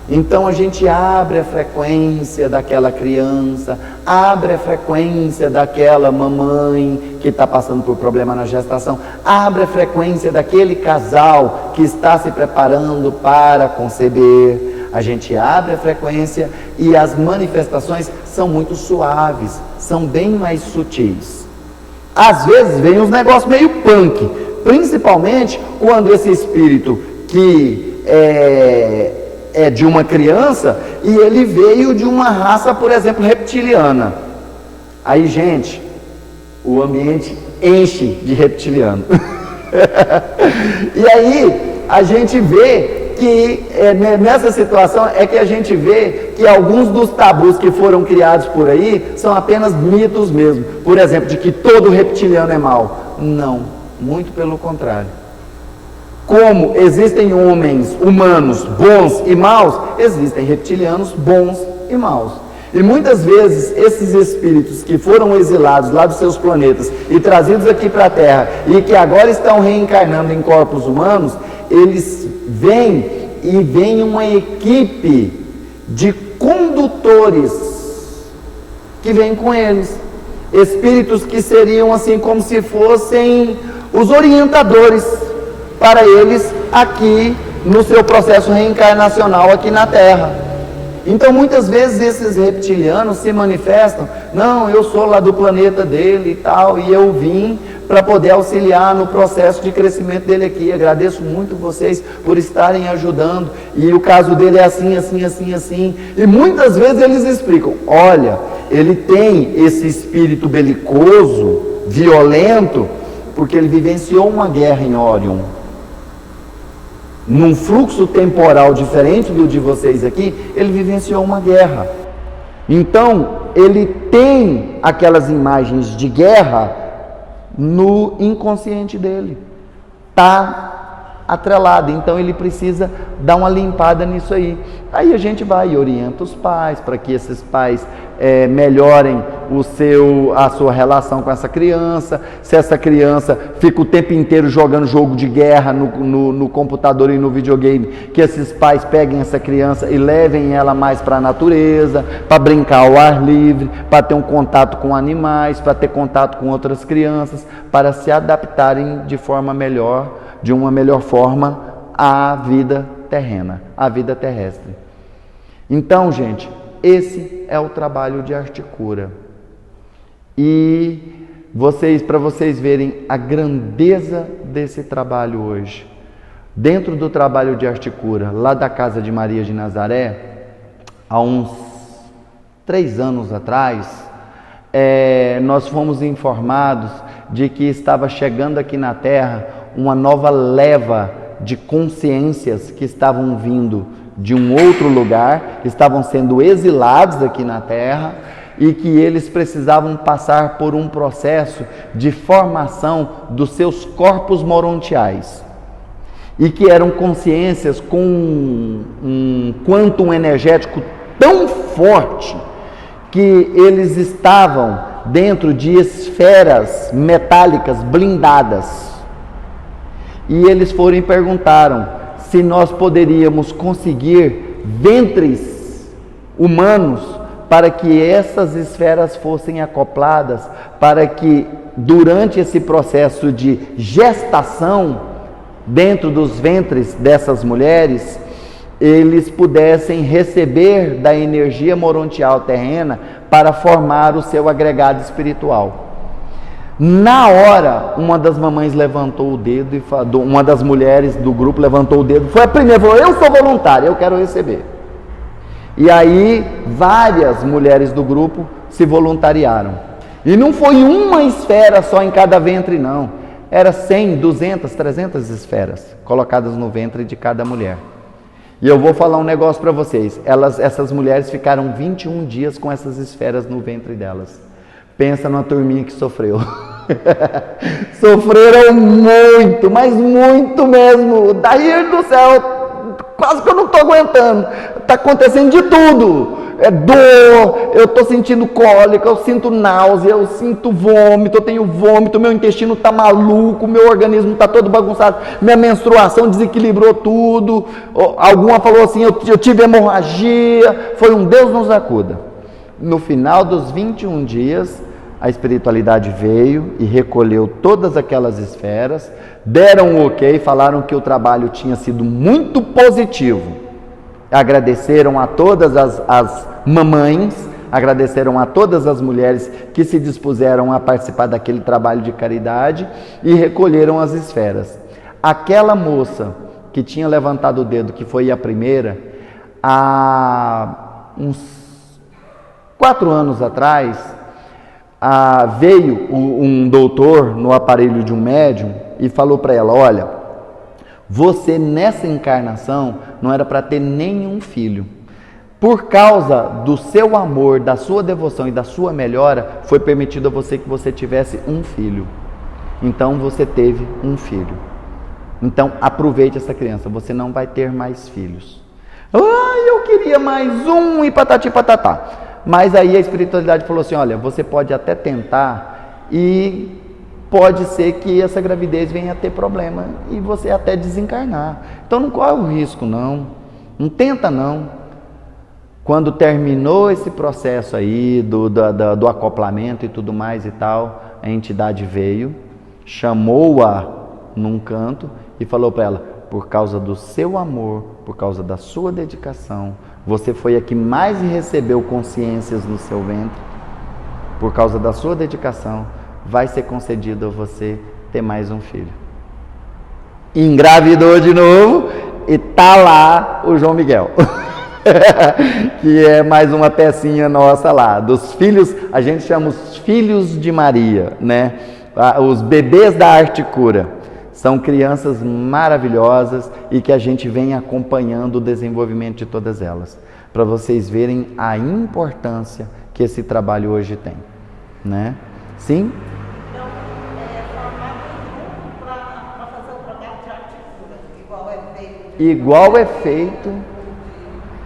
Então a gente abre a frequência daquela criança, abre a frequência daquela mamãe que está passando por problema na gestação, abre a frequência daquele casal que está se preparando para conceber. A gente abre a frequência e as manifestações são muito suaves, são bem mais sutis. Às vezes vem uns negócios meio punk, principalmente quando esse espírito que é de uma criança e ele veio de uma raça, por exemplo, reptiliana. Aí, gente, o ambiente enche de reptiliano. E aí a gente vê que nessa situação é que a gente vê que alguns dos tabus que foram criados por aí são apenas mitos mesmo. Por exemplo, de que todo reptiliano é mau. Não, muito pelo contrário. Como existem homens humanos bons e maus, existem reptilianos bons e maus. E muitas vezes esses espíritos que foram exilados lá dos seus planetas e trazidos aqui para a Terra e que agora estão reencarnando em corpos humanos, eles vem uma equipe de condutores que vem com eles. Espíritos que seriam assim como se fossem os orientadores para eles aqui no seu processo reencarnacional aqui na Terra. Então muitas vezes esses reptilianos se manifestam, não, eu sou lá do planeta dele e tal, e eu vim para poder auxiliar no processo de crescimento dele aqui, agradeço muito vocês por estarem ajudando, e o caso dele é assim, assim, assim, assim, e muitas vezes eles explicam, olha, ele tem esse espírito belicoso, violento, porque ele vivenciou uma guerra em Órion, num fluxo temporal diferente do de vocês aqui, ele vivenciou uma guerra. Então, ele tem aquelas imagens de guerra no inconsciente dele. Está atrelado, então ele precisa dar uma limpada nisso aí. Aí a gente vai e orienta os pais, para que esses pais melhorem a sua relação com essa criança. Se essa criança fica o tempo inteiro jogando jogo de guerra no computador e no videogame, que esses pais peguem essa criança e levem ela mais para a natureza, para brincar ao ar livre, para ter um contato com animais, para ter contato com outras crianças, para se adaptarem de uma melhor forma à vida terrena, à vida terrestre. Então, gente, esse é o trabalho de arte cura. E para vocês verem a grandeza desse trabalho hoje, dentro do trabalho de arte cura, lá da casa de Maria de Nazaré, há uns 3 anos atrás, nós fomos informados de que estava chegando aqui na Terra uma nova leva de consciências que estavam vindo de um outro lugar, estavam sendo exilados aqui na Terra e que eles precisavam passar por um processo de formação dos seus corpos morontiais e que eram consciências com um quantum energético tão forte que eles estavam dentro de esferas metálicas blindadas. E eles foram e perguntaram se nós poderíamos conseguir ventres humanos para que essas esferas fossem acopladas, para que durante esse processo de gestação dentro dos ventres dessas mulheres, eles pudessem receber da energia morontial terrena para formar o seu agregado espiritual. Na hora, uma das mamães levantou o dedo e falou, uma das mulheres do grupo levantou o dedo, foi a primeira, falou: eu sou voluntária, eu quero receber. E aí várias mulheres do grupo se voluntariaram. E não foi uma esfera só em cada ventre, não. Era 100, 200, 300 esferas colocadas no ventre de cada mulher. E eu vou falar um negócio para vocês. Essas mulheres ficaram 21 dias com essas esferas no ventre delas. Pensa numa turminha que sofreu. Sofreram muito, mas muito mesmo. Daí do céu, quase que eu não estou aguentando. Está acontecendo de tudo. É dor, eu estou sentindo cólica, eu sinto náusea, eu sinto vômito, eu tenho vômito, meu intestino está maluco, meu organismo está todo bagunçado, minha menstruação desequilibrou tudo. Alguma falou assim, eu tive hemorragia. Foi um Deus nos acuda. No final dos 21 dias, a espiritualidade veio e recolheu todas aquelas esferas, deram um ok, falaram que o trabalho tinha sido muito positivo. Agradeceram a todas as mamães, agradeceram a todas as mulheres que se dispuseram a participar daquele trabalho de caridade e recolheram as esferas. Aquela moça que tinha levantado o dedo, que foi a primeira, há uns 4 anos atrás, veio um doutor no aparelho de um médium e falou para ela: olha, você nessa encarnação não era para ter nenhum filho. Por causa do seu amor, da sua devoção e da sua melhora, foi permitido a você que você tivesse um filho. Então você teve um filho. Então aproveite essa criança, você não vai ter mais filhos. Eu queria mais um e patati patatá. Mas aí a espiritualidade falou assim: olha, você pode até tentar e pode ser que essa gravidez venha a ter problema e você até desencarnar. Então não corre o risco, não. Não tenta, não. Quando terminou esse processo aí do acoplamento e tudo mais e tal, a entidade veio, chamou-a num canto e falou para ela: por causa do seu amor, por causa da sua dedicação, você foi a que mais recebeu consciências no seu ventre. Por causa da sua dedicação, vai ser concedido a você ter mais um filho. Engravidou de novo e tá lá o João Miguel. Que é mais uma pecinha nossa lá, dos filhos, a gente chama os filhos de Maria, né? Os bebês da arte cura. São crianças maravilhosas e que a gente vem acompanhando o desenvolvimento de todas elas, para vocês verem a importância que esse trabalho hoje tem, né? Sim? Então, formar um para fazer o trabalho de arte cura, igual é feito.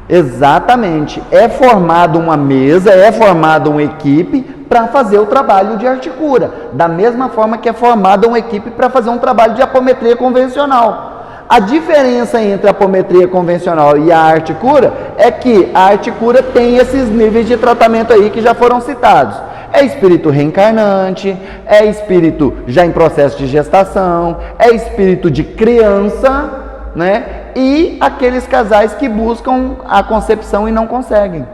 Exatamente, é formada uma mesa, é formada uma equipe para fazer o trabalho de arte cura, da mesma forma que é formada uma equipe para fazer um trabalho de apometria convencional. A diferença entre a apometria convencional e a arte cura é que a arte cura tem esses níveis de tratamento aí que já foram citados. É espírito reencarnante, é espírito já em processo de gestação, é espírito de criança, né? E aqueles casais que buscam a concepção e não conseguem.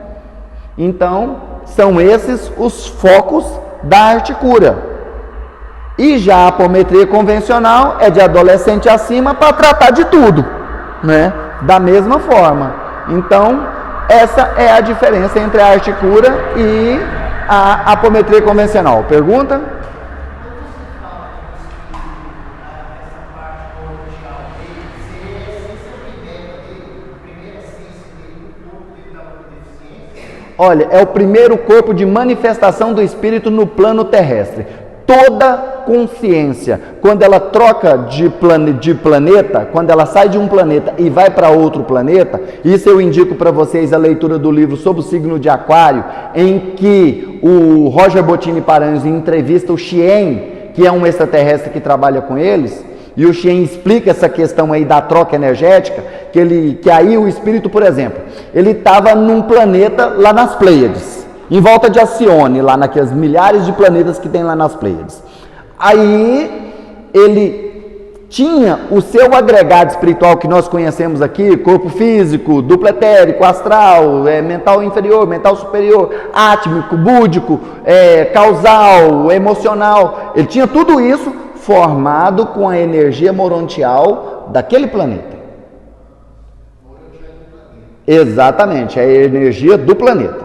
Então, são esses os focos da arte cura. E já a apometria convencional é de adolescente acima para tratar de tudo, né? Da mesma forma. Então, essa é a diferença entre a arte cura e a apometria convencional. Pergunta? Olha, é o primeiro corpo de manifestação do Espírito no plano terrestre. Toda consciência, quando ela troca de planeta, quando ela sai de um planeta e vai para outro planeta, isso eu indico para vocês a leitura do livro sobre o signo de Aquário, em que o Roger Bottini Paranhos entrevista o Xien, que é um extraterrestre que trabalha com eles, e o Xien explica essa questão aí da troca energética, que aí o espírito, por exemplo, ele estava num planeta lá nas Pleiades, em volta de Alcione, lá naqueles milhares de planetas que tem lá nas Pleiades. Aí ele tinha o seu agregado espiritual que nós conhecemos aqui, corpo físico, duplo etérico, astral, mental inferior, mental superior, átmico, búdico, causal, emocional. Ele tinha tudo isso formado com a energia morontial daquele planeta. Exatamente, é a energia do planeta.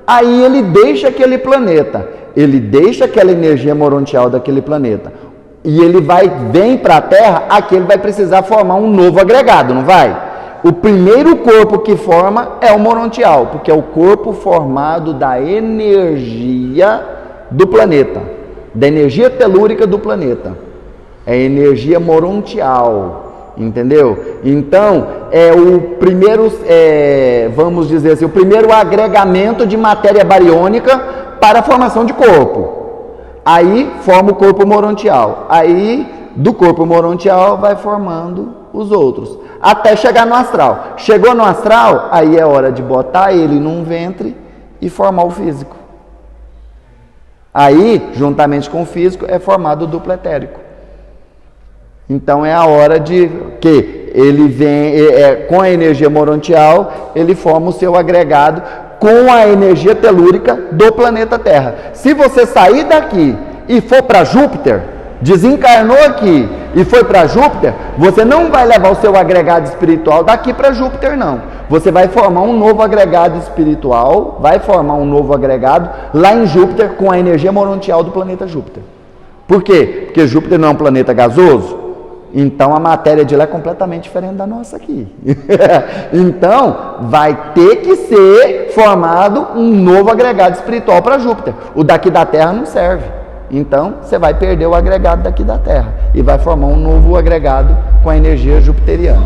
Aí ele deixa aquele planeta, ele deixa aquela energia morontial daquele planeta. E ele vem para a Terra, aqui ele vai precisar formar um novo agregado, não vai? O primeiro corpo que forma é o morontial, porque é o corpo formado da energia do planeta, da energia telúrica do planeta. É energia morontial, entendeu? Então, é o primeiro, vamos dizer assim, o primeiro agregamento de matéria bariônica para a formação de corpo. Aí forma o corpo morontial. Aí do corpo morontial vai formando os outros, até chegar no astral. Chegou no astral, aí é hora de botar ele num ventre e formar o físico. Aí, juntamente com o físico, é formado o duplo etérico. Então é a hora de que ele vem com a energia morontial, ele forma o seu agregado com a energia telúrica do planeta Terra. Se você sair daqui e for para Júpiter, desencarnou aqui e foi para Júpiter, você não vai levar o seu agregado espiritual daqui para Júpiter, não. Você vai formar um novo agregado espiritual, vai formar um novo agregado lá em Júpiter com a energia morontial do planeta Júpiter. Por quê? Porque Júpiter não é um planeta gasoso. Então a matéria de lá é completamente diferente da nossa aqui. Então vai ter que ser formado um novo agregado espiritual para Júpiter. O daqui da Terra não serve. Então você vai perder o agregado daqui da Terra e vai formar um novo agregado com a energia jupiteriana.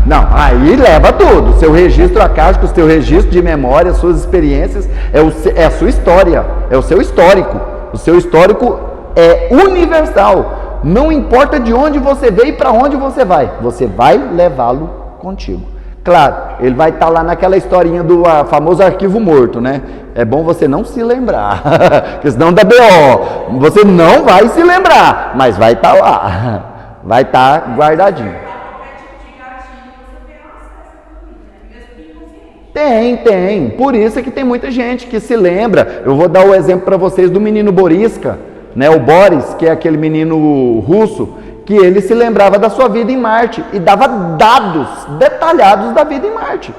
Não, aí leva tudo. Seu registro acástico, seu registro de memória, suas experiências, é a sua história, é o seu histórico. O seu histórico é universal. Não importa de onde você veio e para onde você vai levá-lo contigo. Claro, ele vai estar lá naquela historinha do famoso arquivo morto, né? É bom você não se lembrar, porque senão dá BO. Você não vai se lembrar, mas vai estar lá, vai estar guardadinho. Tem. Por isso é que tem muita gente que se lembra. Eu vou dar o exemplo para vocês do menino Boriska. Né, o Boris, que é aquele menino russo, que ele se lembrava da sua vida em Marte e dava dados detalhados da vida em Marte.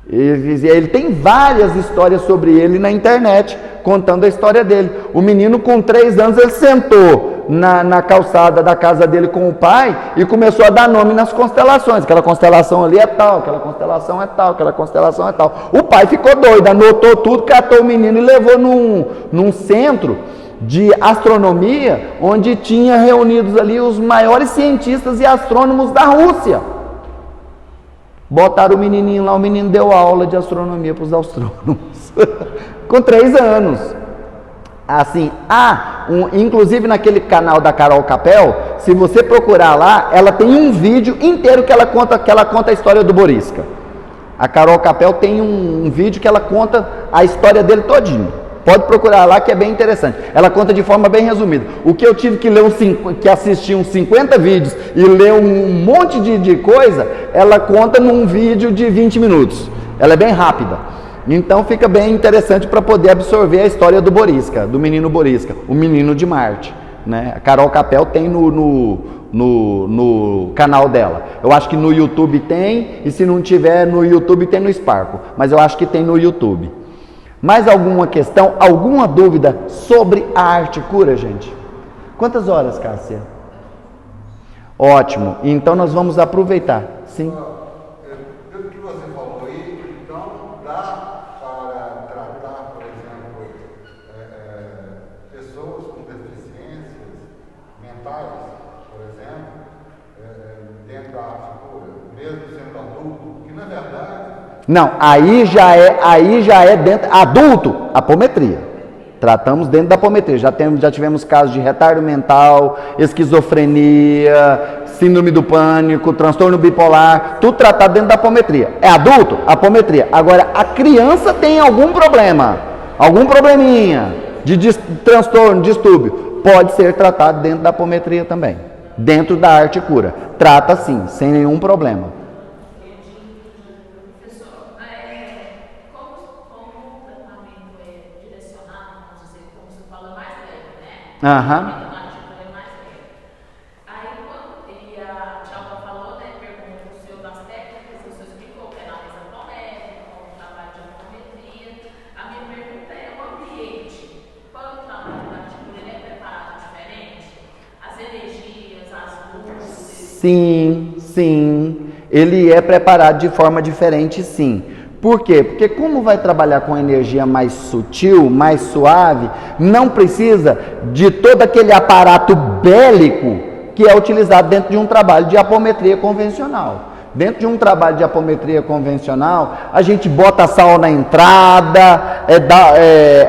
Ele tem várias histórias sobre ele na internet, contando a história dele. O menino com 3 anos, ele sentou na calçada da casa dele com o pai e começou a dar nome nas constelações. Aquela constelação ali é tal, aquela constelação é tal, aquela constelação é tal. O pai ficou doido, anotou tudo, catou o menino e levou num centro de astronomia, onde tinha reunidos ali os maiores cientistas e astrônomos da Rússia. Botaram o menininho lá, o menino deu aula de astronomia para os astrônomos, com 3 anos. Assim, inclusive naquele canal da Carol Capel, se você procurar lá, ela tem um vídeo inteiro que ela conta a história do Boriska. A Carol Capel tem um vídeo que ela conta a história dele todinho. Pode procurar lá que é bem interessante. Ela conta de forma bem resumida. O que eu tive que assistir uns 50 vídeos e ler um monte de coisa, ela conta num vídeo de 20 minutos. Ela é bem rápida. Então fica bem interessante para poder absorver a história do Boriska, do menino Boriska, o menino de Marte. Né? A Carol Capel tem no canal dela. Eu acho que no YouTube tem, e se não tiver no YouTube tem no Sparkle. Mas eu acho que tem no YouTube. Mais alguma questão, alguma dúvida sobre a arte cura, gente? Quantas horas, Cássia? Ótimo, então nós vamos aproveitar. Sim. Pelo que você falou aí, então dá para tratar, por exemplo, pessoas com deficiências mentais, por exemplo, dentro da arte cura, mesmo sendo adulto, que na verdade... Não, aí já é dentro, adulto, apometria. Tratamos dentro da apometria. Já tivemos casos de retardo mental, esquizofrenia, síndrome do pânico, transtorno bipolar, tudo tratado dentro da apometria. É adulto? Apometria. Agora, a criança tem algum problema, algum probleminha de transtorno, distúrbio. pode ser tratado dentro da apometria também, dentro da arte cura. Trata sim, sem nenhum problema. Professor, como o tratamento é direcionado, vamos dizer, como você fala, mais leve, né? Aham. Sim, sim, ele é preparado de forma diferente, sim. Por quê? Porque como vai trabalhar com energia mais sutil, mais suave, não precisa de todo aquele aparato bélico que é utilizado dentro de um trabalho de apometria convencional. Dentro de um trabalho de apometria convencional, a gente bota sal na entrada,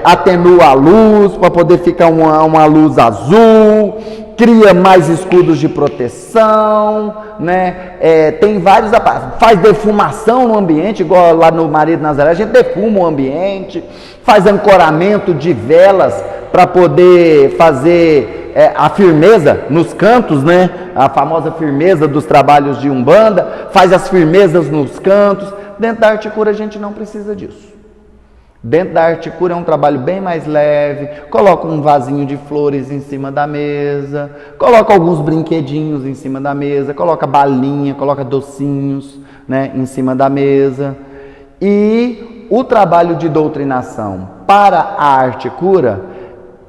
atenua a luz para poder ficar uma luz azul, cria mais escudos de proteção, né? Tem vários aparatos, faz defumação no ambiente, igual lá no Maria de Nazaré, a gente defuma o ambiente, faz ancoramento de velas para poder fazer a firmeza nos cantos, né? A famosa firmeza dos trabalhos de Umbanda, faz as firmezas nos cantos. Dentro da arte cura a gente não precisa disso. Dentro da arte cura é um trabalho bem mais leve, coloca um vasinho de flores em cima da mesa, coloca alguns brinquedinhos em cima da mesa, coloca balinha, coloca docinhos, né, em cima da mesa. E o trabalho de doutrinação para a arte cura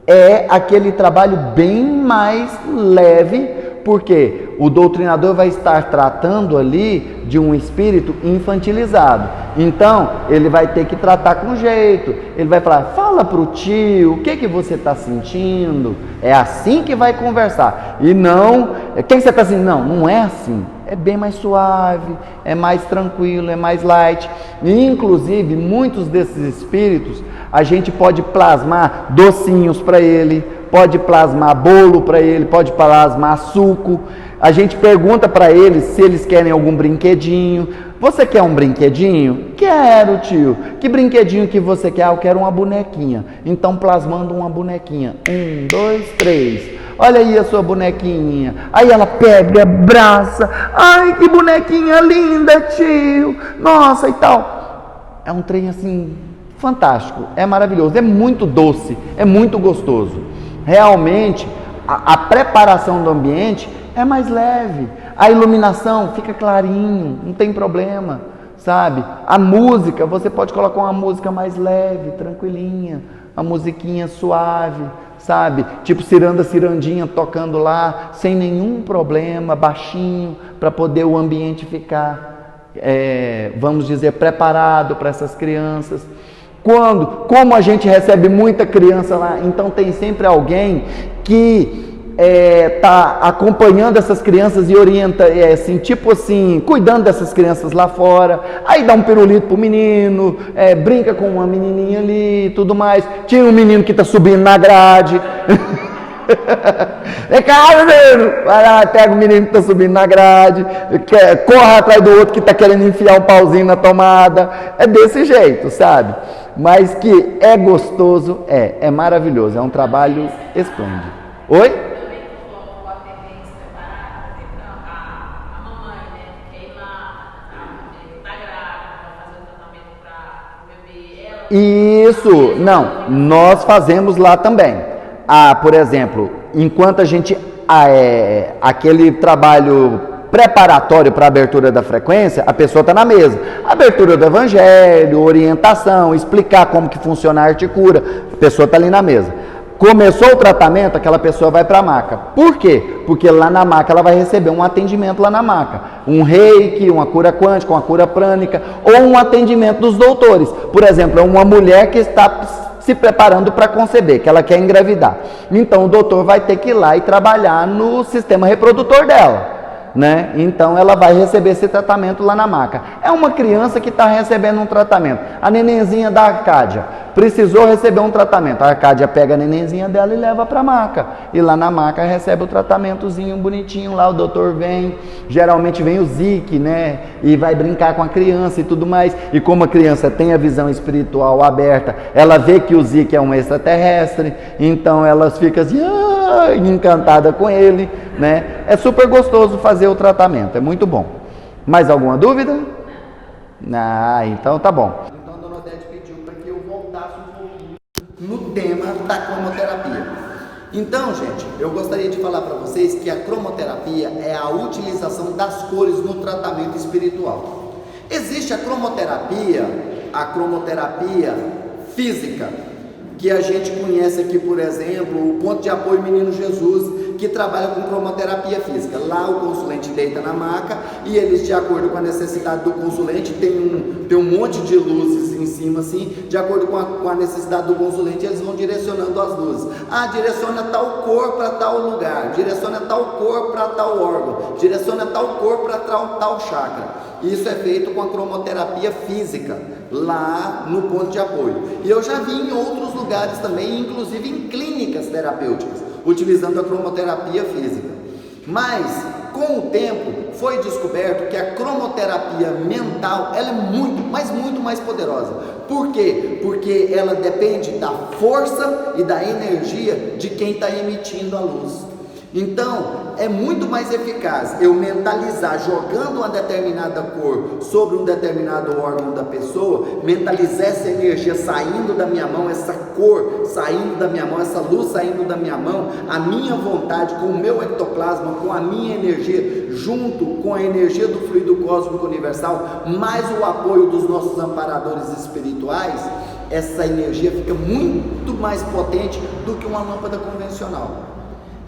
é aquele trabalho bem mais leve, porque o doutrinador vai estar tratando ali de um espírito infantilizado. Então, ele vai ter que tratar com jeito. Ele vai falar, fala para o tio, o que você está sentindo? É assim que vai conversar. E não, o que você está sentindo? Não, não é assim. É bem mais suave, é mais tranquilo, é mais light. E, inclusive, muitos desses espíritos, a gente pode plasmar docinhos para ele, pode plasmar bolo para ele, pode plasmar suco. A gente pergunta para eles se eles querem algum brinquedinho. Você quer um brinquedinho? Quero, tio. Que brinquedinho que você quer? Ah, eu quero uma bonequinha. Então, plasmando uma bonequinha. 1, 2, 3. Olha aí a sua bonequinha. Aí ela pega, abraça. Ai, que bonequinha linda, tio. Nossa, e tal. É um trem assim fantástico. É maravilhoso. É muito doce. É muito gostoso. Realmente, a preparação do ambiente é mais leve. A iluminação fica clarinho, não tem problema, sabe? A música, você pode colocar uma música mais leve, tranquilinha, uma musiquinha suave, sabe? Tipo ciranda, cirandinha tocando lá, sem nenhum problema, baixinho, para poder o ambiente ficar, vamos dizer, preparado para essas crianças. Como a gente recebe muita criança lá, então tem sempre alguém que está acompanhando essas crianças e orienta, assim, tipo assim, cuidando dessas crianças lá fora. Aí dá um pirulito pro menino, brinca com uma menininha ali e tudo mais. Tinha um menino que está subindo na grade. Vem cá, menino! Vai lá, pega o menino que está subindo na grade, corre atrás do outro que está querendo enfiar um pauzinho na tomada. É desse jeito, sabe? Mas que é gostoso, é maravilhoso, é um trabalho esplêndido. Oi? Isso, não, nós fazemos lá também. Por exemplo, enquanto a gente, aquele trabalho preparatório para a abertura da frequência, a pessoa está na mesa. Abertura do evangelho, orientação, explicar como que funciona a arte cura, a pessoa está ali na mesa. Começou o tratamento, aquela pessoa vai para a maca. Por quê? Porque lá na maca ela vai receber um atendimento lá na maca. Um reiki, uma cura quântica, uma cura prânica, ou um atendimento dos doutores. Por exemplo, é uma mulher que está se preparando para conceber, que ela quer engravidar. Então o doutor vai ter que ir lá e trabalhar no sistema reprodutor dela. Né? Então ela vai receber esse tratamento lá na maca. É uma criança que está recebendo um tratamento. A nenenzinha da Arcádia precisou receber um tratamento. A Arcádia pega a nenenzinha dela e leva para a maca. E lá na maca recebe o tratamentozinho bonitinho lá. O doutor vem, geralmente vem o Zique, né? E vai brincar com a criança e tudo mais. E como a criança tem a visão espiritual aberta, ela vê que o Zique é um extraterrestre. Então elas ficam assim... encantada com ele, né? É super gostoso fazer o tratamento, é muito bom. Mais alguma dúvida? Ah, então tá bom. Então a dona Odete pediu para que eu voltasse um pouquinho no tema da cromoterapia. Então, gente, eu gostaria de falar para vocês que a cromoterapia é a utilização das cores no tratamento espiritual. Existe a cromoterapia física, que a gente conhece aqui, por exemplo, o Ponto de Apoio Menino Jesus, que trabalha com cromoterapia física. Lá o consulente deita na maca e eles, de acordo com a necessidade do consulente, tem um monte de luzes em cima assim, de acordo com a necessidade do consulente, eles vão direcionando as luzes. Ah, direciona tal cor para tal lugar, direciona tal cor para tal órgão, direciona tal cor para tal chakra. Isso é feito com a cromoterapia física, lá no ponto de apoio. E eu já vi em outros lugares também, inclusive em clínicas terapêuticas, utilizando a cromoterapia física. Mas, com o tempo, foi descoberto que a cromoterapia mental, ela é muito mais poderosa. Por quê? Porque ela depende da força e da energia de quem está emitindo a luz. Então, é muito mais eficaz eu mentalizar jogando uma determinada cor sobre um determinado órgão da pessoa, mentalizar essa energia saindo da minha mão, essa cor saindo da minha mão, essa luz saindo da minha mão, a minha vontade com o meu ectoplasma, com a minha energia, junto com a energia do fluido cósmico universal, mais o apoio dos nossos amparadores espirituais, essa energia fica muito mais potente do que uma lâmpada convencional.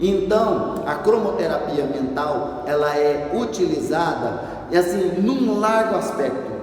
Então, a cromoterapia mental, ela é utilizada, assim, num largo aspecto.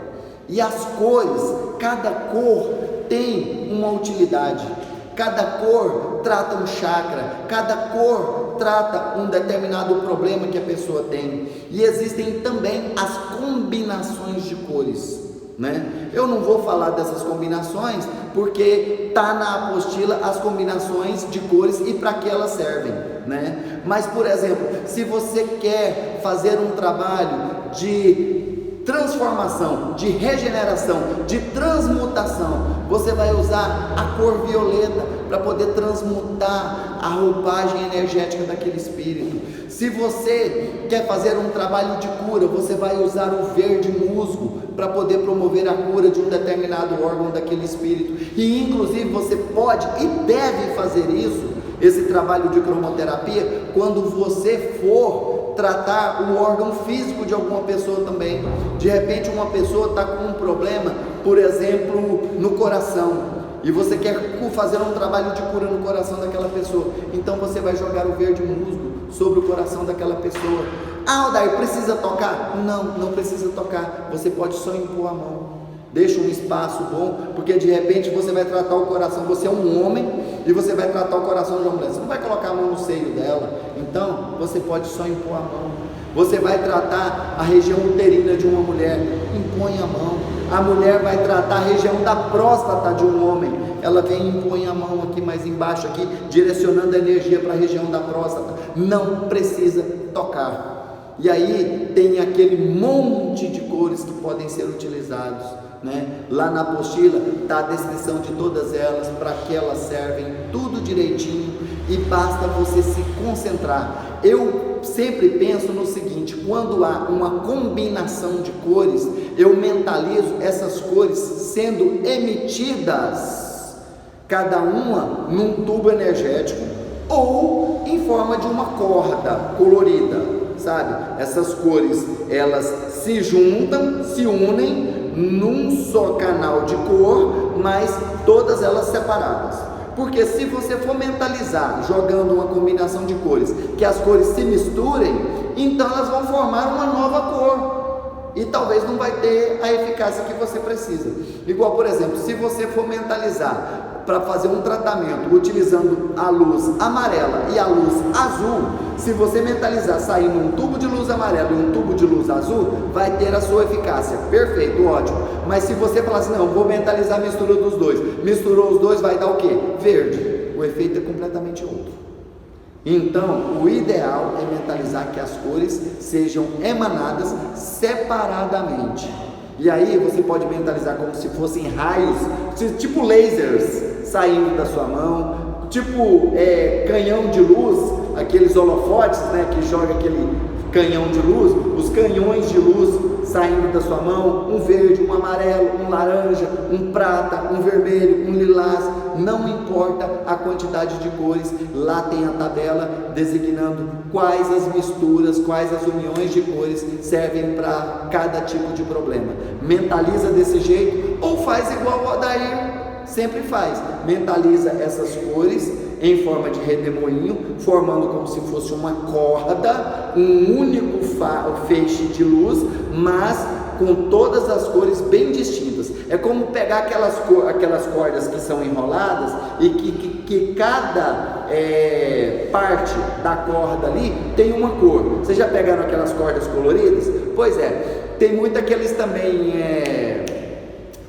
E as cores, cada cor tem uma utilidade. Cada cor trata um chakra, cada cor trata um determinado problema que a pessoa tem. E existem também as combinações de cores, né? Eu não vou falar dessas combinações porque está na apostila as combinações de cores e para que elas servem, né? Mas, por exemplo, se você quer fazer um trabalho de transformação, de regeneração, de transmutação, você vai usar a cor violeta para poder transmutar a roupagem energética daquele espírito. Se você quer fazer um trabalho de cura, você vai usar o verde musgo para poder promover a cura de um determinado órgão daquele espírito. E inclusive você pode e deve fazer isso, esse trabalho de cromoterapia, quando você for tratar o órgão físico de alguma pessoa também. De repente uma pessoa está com um problema, por exemplo, no coração, e você quer fazer um trabalho de cura no coração daquela pessoa, então você vai jogar o verde musgo sobre o coração daquela pessoa. Ah, Aldair, precisa tocar? Não precisa tocar, você pode só impor a mão. Deixa um espaço bom, porque de repente você vai tratar o coração, você é um homem e você vai tratar o coração de uma mulher, você não vai colocar a mão no seio dela, então você pode só impor a mão. Você vai tratar a região uterina de uma mulher, impõe a mão. A mulher vai tratar a região da próstata de um homem, ela vem e impõe a mão aqui mais embaixo, aqui, direcionando a energia para a região da próstata. Não precisa tocar. E aí tem aquele monte de cores que podem ser utilizados, né? Lá na apostila está a descrição de todas elas, para que elas servem, tudo direitinho, e basta você se concentrar. Eu sempre penso no seguinte: quando há uma combinação de cores, eu mentalizo essas cores sendo emitidas, cada uma num tubo energético ou em forma de uma corda colorida, sabe? Essas cores, elas se juntam, se unem num só canal de cor, mas todas elas separadas. Porque se você for mentalizar jogando uma combinação de cores, que as cores se misturem, então elas vão formar uma nova cor e talvez não vai ter a eficácia que você precisa. Igual, por exemplo, se você for mentalizar para fazer um tratamento utilizando a luz amarela e a luz azul, se você mentalizar saindo um tubo de luz amarela e um tubo de luz azul, vai ter a sua eficácia. Perfeito, ótimo. Mas se você falar assim, não, vou mentalizar a mistura dos dois, misturou os dois, vai dar o quê? Verde. O efeito é completamente outro. Então, o ideal é mentalizar que as cores sejam emanadas separadamente. E aí você pode mentalizar como se fossem raios, tipo lasers, saindo da sua mão, tipo canhão de luz, aqueles holofotes, né, que joga aquele canhão de luz, os canhões de luz saindo da sua mão, um verde, um amarelo, um laranja, um prata, um vermelho, um lilás, não importa a quantidade de cores, lá tem a tabela designando quais as misturas, quais as uniões de cores servem para cada tipo de problema. Mentaliza desse jeito ou faz igual o Odair sempre faz, mentaliza essas cores em forma de redemoinho, formando como se fosse uma corda, um único feixe de luz, mas com todas as cores bem distintas. É como pegar aquelas cordas que são enroladas e que cada parte da corda ali tem uma cor. Vocês já pegaram aquelas cordas coloridas? Pois é, tem muito aqueles também,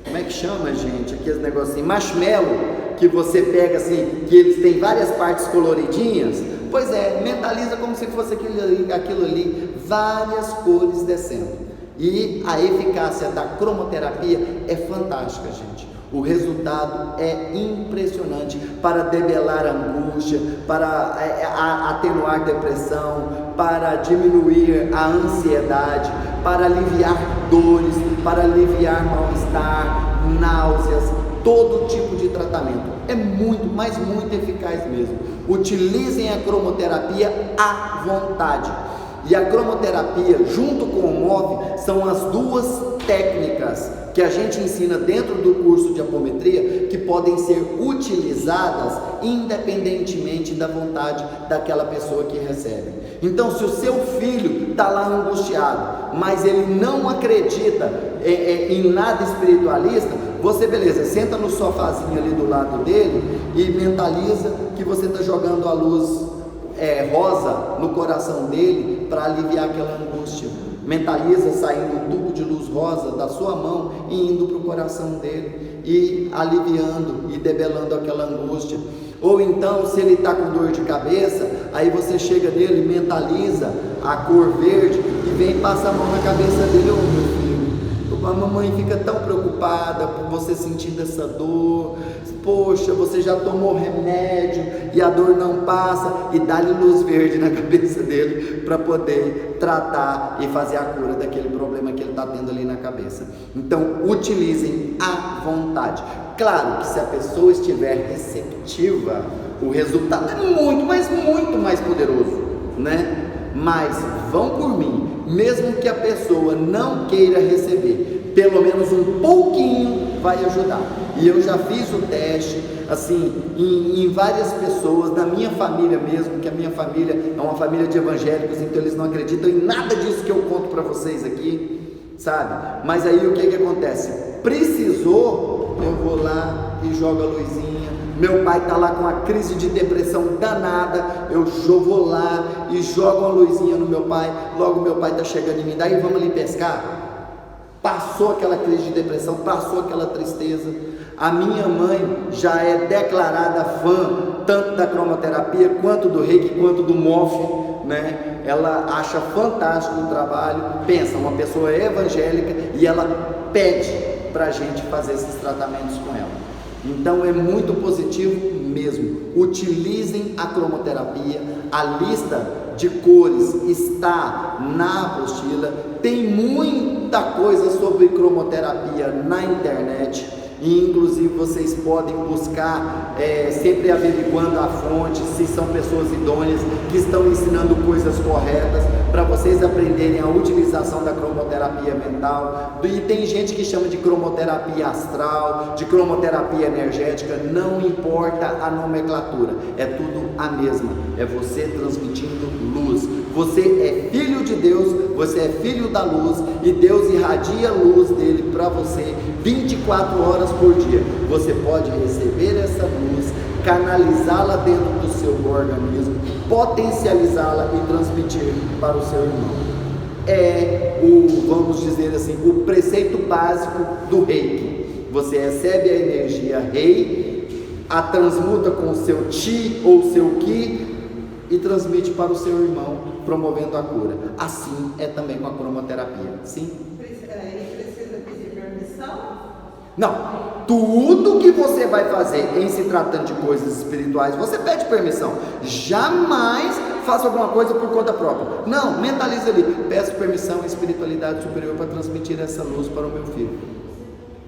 como é que chama, gente? Aqueles negocinhos, marshmallow, que você pega assim, que eles têm várias partes coloridinhas. Pois é, mentaliza como se fosse aquilo ali, várias cores descendo. E a eficácia da cromoterapia é fantástica, gente. O resultado é impressionante para debelar a angústia, para atenuar depressão, para diminuir a ansiedade, para aliviar dores, para aliviar mal-estar, náuseas, todo tipo de tratamento. É muito, mas muito eficaz mesmo. Utilizem a cromoterapia à vontade. E a cromoterapia, junto com o MOV, são as duas técnicas que a gente ensina dentro do curso de apometria, que podem ser utilizadas independentemente da vontade daquela pessoa que recebe. Então, se o seu filho está lá angustiado, mas ele não acredita em nada espiritualista, você, beleza, senta no sofazinho ali do lado dele e mentaliza que você está jogando a luz rosa no coração dele para aliviar aquela angústia. Mentaliza saindo um tubo de luz rosa da sua mão e indo para o coração dele e aliviando e debelando aquela angústia. Ou então, se ele está com dor de cabeça, aí você chega nele, mentaliza a cor verde e vem e passa a mão na cabeça dele. Ô meu filho, a mamãe fica tão preocupada por você sentindo essa dor. Poxa, você já tomou remédio e a dor não passa, e dá-lhe luz verde na cabeça dele para poder tratar e fazer a cura daquele problema que ele está tendo ali na cabeça. Então, utilizem à vontade. Claro que se a pessoa estiver receptiva, o resultado é muito, mas muito mais poderoso, né? Mas vão por mim, mesmo que a pessoa não queira receber, pelo menos um pouquinho vai ajudar. E eu já fiz o teste, assim, em várias pessoas, na minha família mesmo, que a minha família é uma família de evangélicos, então eles não acreditam em nada disso que eu conto para vocês aqui, sabe? Mas aí o que acontece? Precisou, eu vou lá e jogo a luzinha. Meu pai está lá com uma crise de depressão danada, eu vou lá e jogo uma luzinha no meu pai, logo meu pai está chegando em mim, daí vamos ali pescar. Passou aquela crise de depressão, passou aquela tristeza. A minha mãe já é declarada fã tanto da cromoterapia, quanto do reiki, quanto do MOF, né? Ela acha fantástico o trabalho. Pensa, uma pessoa evangélica, e ela pede para a gente fazer esses tratamentos com ela. Então é muito positivo mesmo. Utilizem a cromoterapia. A lista de cores está na apostila. Tem muita coisa sobre cromoterapia na internet, e inclusive vocês podem buscar, sempre averiguando a fonte, se são pessoas idôneas que estão ensinando coisas corretas, para vocês aprenderem a utilização da cromoterapia mental. E tem gente que chama de cromoterapia astral, de cromoterapia energética, não importa a nomenclatura, é tudo a mesma, é você transmitindo luz. Você é filho de Deus, você é filho da luz, e Deus irradia a luz dele para você 24 horas por dia. Você pode receber essa luz, canalizá-la dentro do seu organismo, potencializá-la e transmitir para o seu irmão. É vamos dizer assim, o preceito básico do reiki. Você recebe a energia rei, a transmuta com o seu chi ou seu ki e transmite para o seu irmão, promovendo a cura. Assim é também com a cromoterapia. Sim? Ele precisa pedir permissão? Não, tudo que você vai fazer em se tratando de coisas espirituais, você pede permissão. Jamais faça alguma coisa por conta própria. Não, mentalize ali, peço permissão à espiritualidade superior para transmitir essa luz para o meu filho.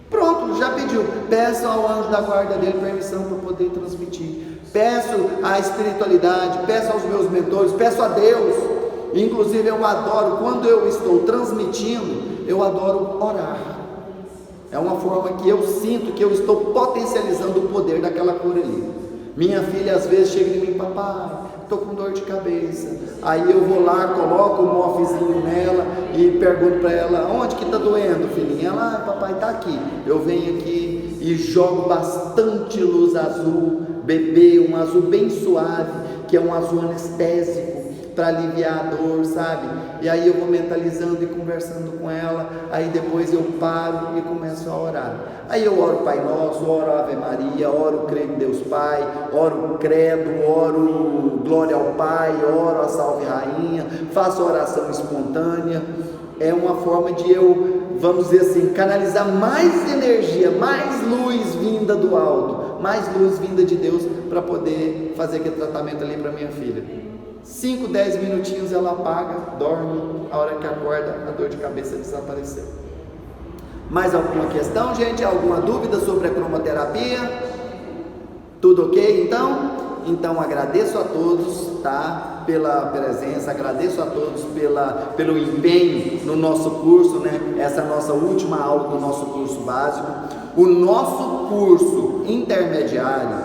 Pronto, já pediu. Peço ao anjo da guarda dele permissão para poder transmitir. Peço à espiritualidade, peço aos meus mentores, peço a Deus. Inclusive eu adoro, quando eu estou transmitindo, eu adoro orar. É uma forma que eu sinto que eu estou potencializando o poder daquela cura ali. Minha filha às vezes chega em mim, papai, estou com dor de cabeça. Aí eu vou lá, coloco um mofezinho nela e pergunto para ela, onde que está doendo, filhinha? Ela, papai, está aqui. Eu venho aqui e jogo bastante luz azul, bebê, um azul bem suave, que é um azul anestésico, para aliviar a dor, sabe? E aí eu vou mentalizando e conversando com ela, aí depois eu paro e começo a orar. Aí eu oro Pai Nosso, oro Ave Maria, oro Creio em Deus Pai, oro Credo, oro Glória ao Pai, oro a Salve Rainha, faço oração espontânea. É uma forma de eu, vamos dizer assim, canalizar mais energia, mais luz vinda do alto, mais luz vinda de Deus, para poder fazer aquele tratamento ali para minha filha. 5, 10 minutinhos ela apaga, dorme, a hora que acorda a dor de cabeça desapareceu. Mais alguma questão, gente? Alguma dúvida sobre a cromoterapia? Tudo ok então? Então agradeço a todos, tá? Pela presença, agradeço a todos pelo empenho no nosso curso, né? Essa é a nossa última aula do nosso curso básico. O nosso curso intermediário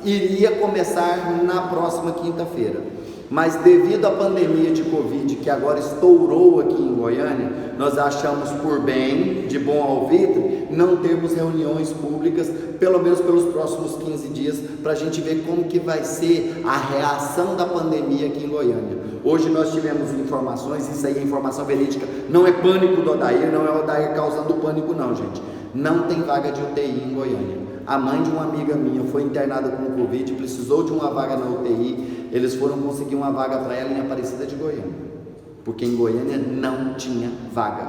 iria começar na próxima quinta-feira. Mas devido à pandemia de Covid, que agora estourou aqui em Goiânia, nós achamos por bem, de bom alvitre, não termos reuniões públicas, pelo menos pelos próximos 15 dias, para a gente ver como que vai ser a reação da pandemia aqui em Goiânia. Hoje nós tivemos informações, isso aí é informação verídica, não é pânico do Odair, não é o Odair causando pânico não, gente. Não tem vaga de UTI em Goiânia. A mãe de uma amiga minha foi internada com Covid, precisou de uma vaga na UTI, eles foram conseguir uma vaga para ela em Aparecida de Goiânia, porque em Goiânia não tinha vaga,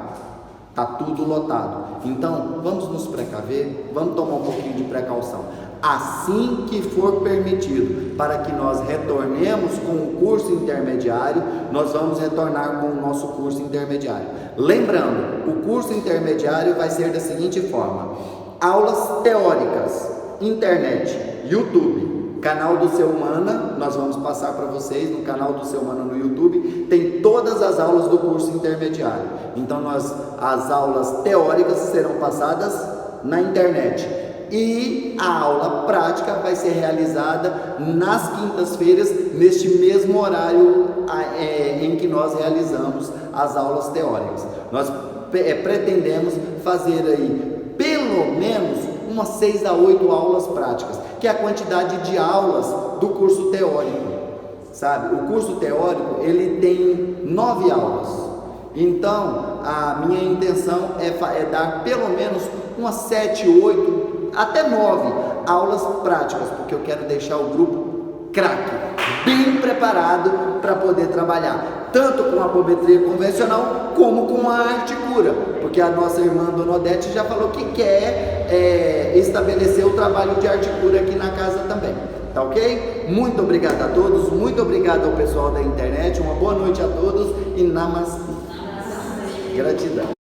está tudo lotado. Então vamos nos precaver, vamos tomar um pouquinho de precaução. Assim que for permitido, para que nós retornemos com o curso intermediário, nós vamos retornar com o nosso curso intermediário. Lembrando, o curso intermediário vai ser da seguinte forma: aulas teóricas, internet, YouTube, canal do Seu Humana, nós vamos passar para vocês no canal do Seu Humana no YouTube, tem todas as aulas do curso intermediário. Então as aulas teóricas serão passadas na internet e a aula prática vai ser realizada nas quintas-feiras, neste mesmo horário em que nós realizamos as aulas teóricas. Nós pretendemos fazer aí pelo menos umas 6 a 8 aulas práticas, que é a quantidade de aulas do curso teórico, sabe? O curso teórico, ele tem 9 aulas, então a minha intenção é dar pelo menos umas 7, 8, até 9 aulas práticas, porque eu quero deixar o grupo craque, bem preparado para poder trabalhar, tanto com a apometria convencional, como com a arte cura, porque a nossa irmã Dona Odete já falou que quer estabelecer o trabalho de arte cura aqui na casa também, tá ok? Muito obrigado a todos, muito obrigado ao pessoal da internet, uma boa noite a todos e namastê. Gratidão.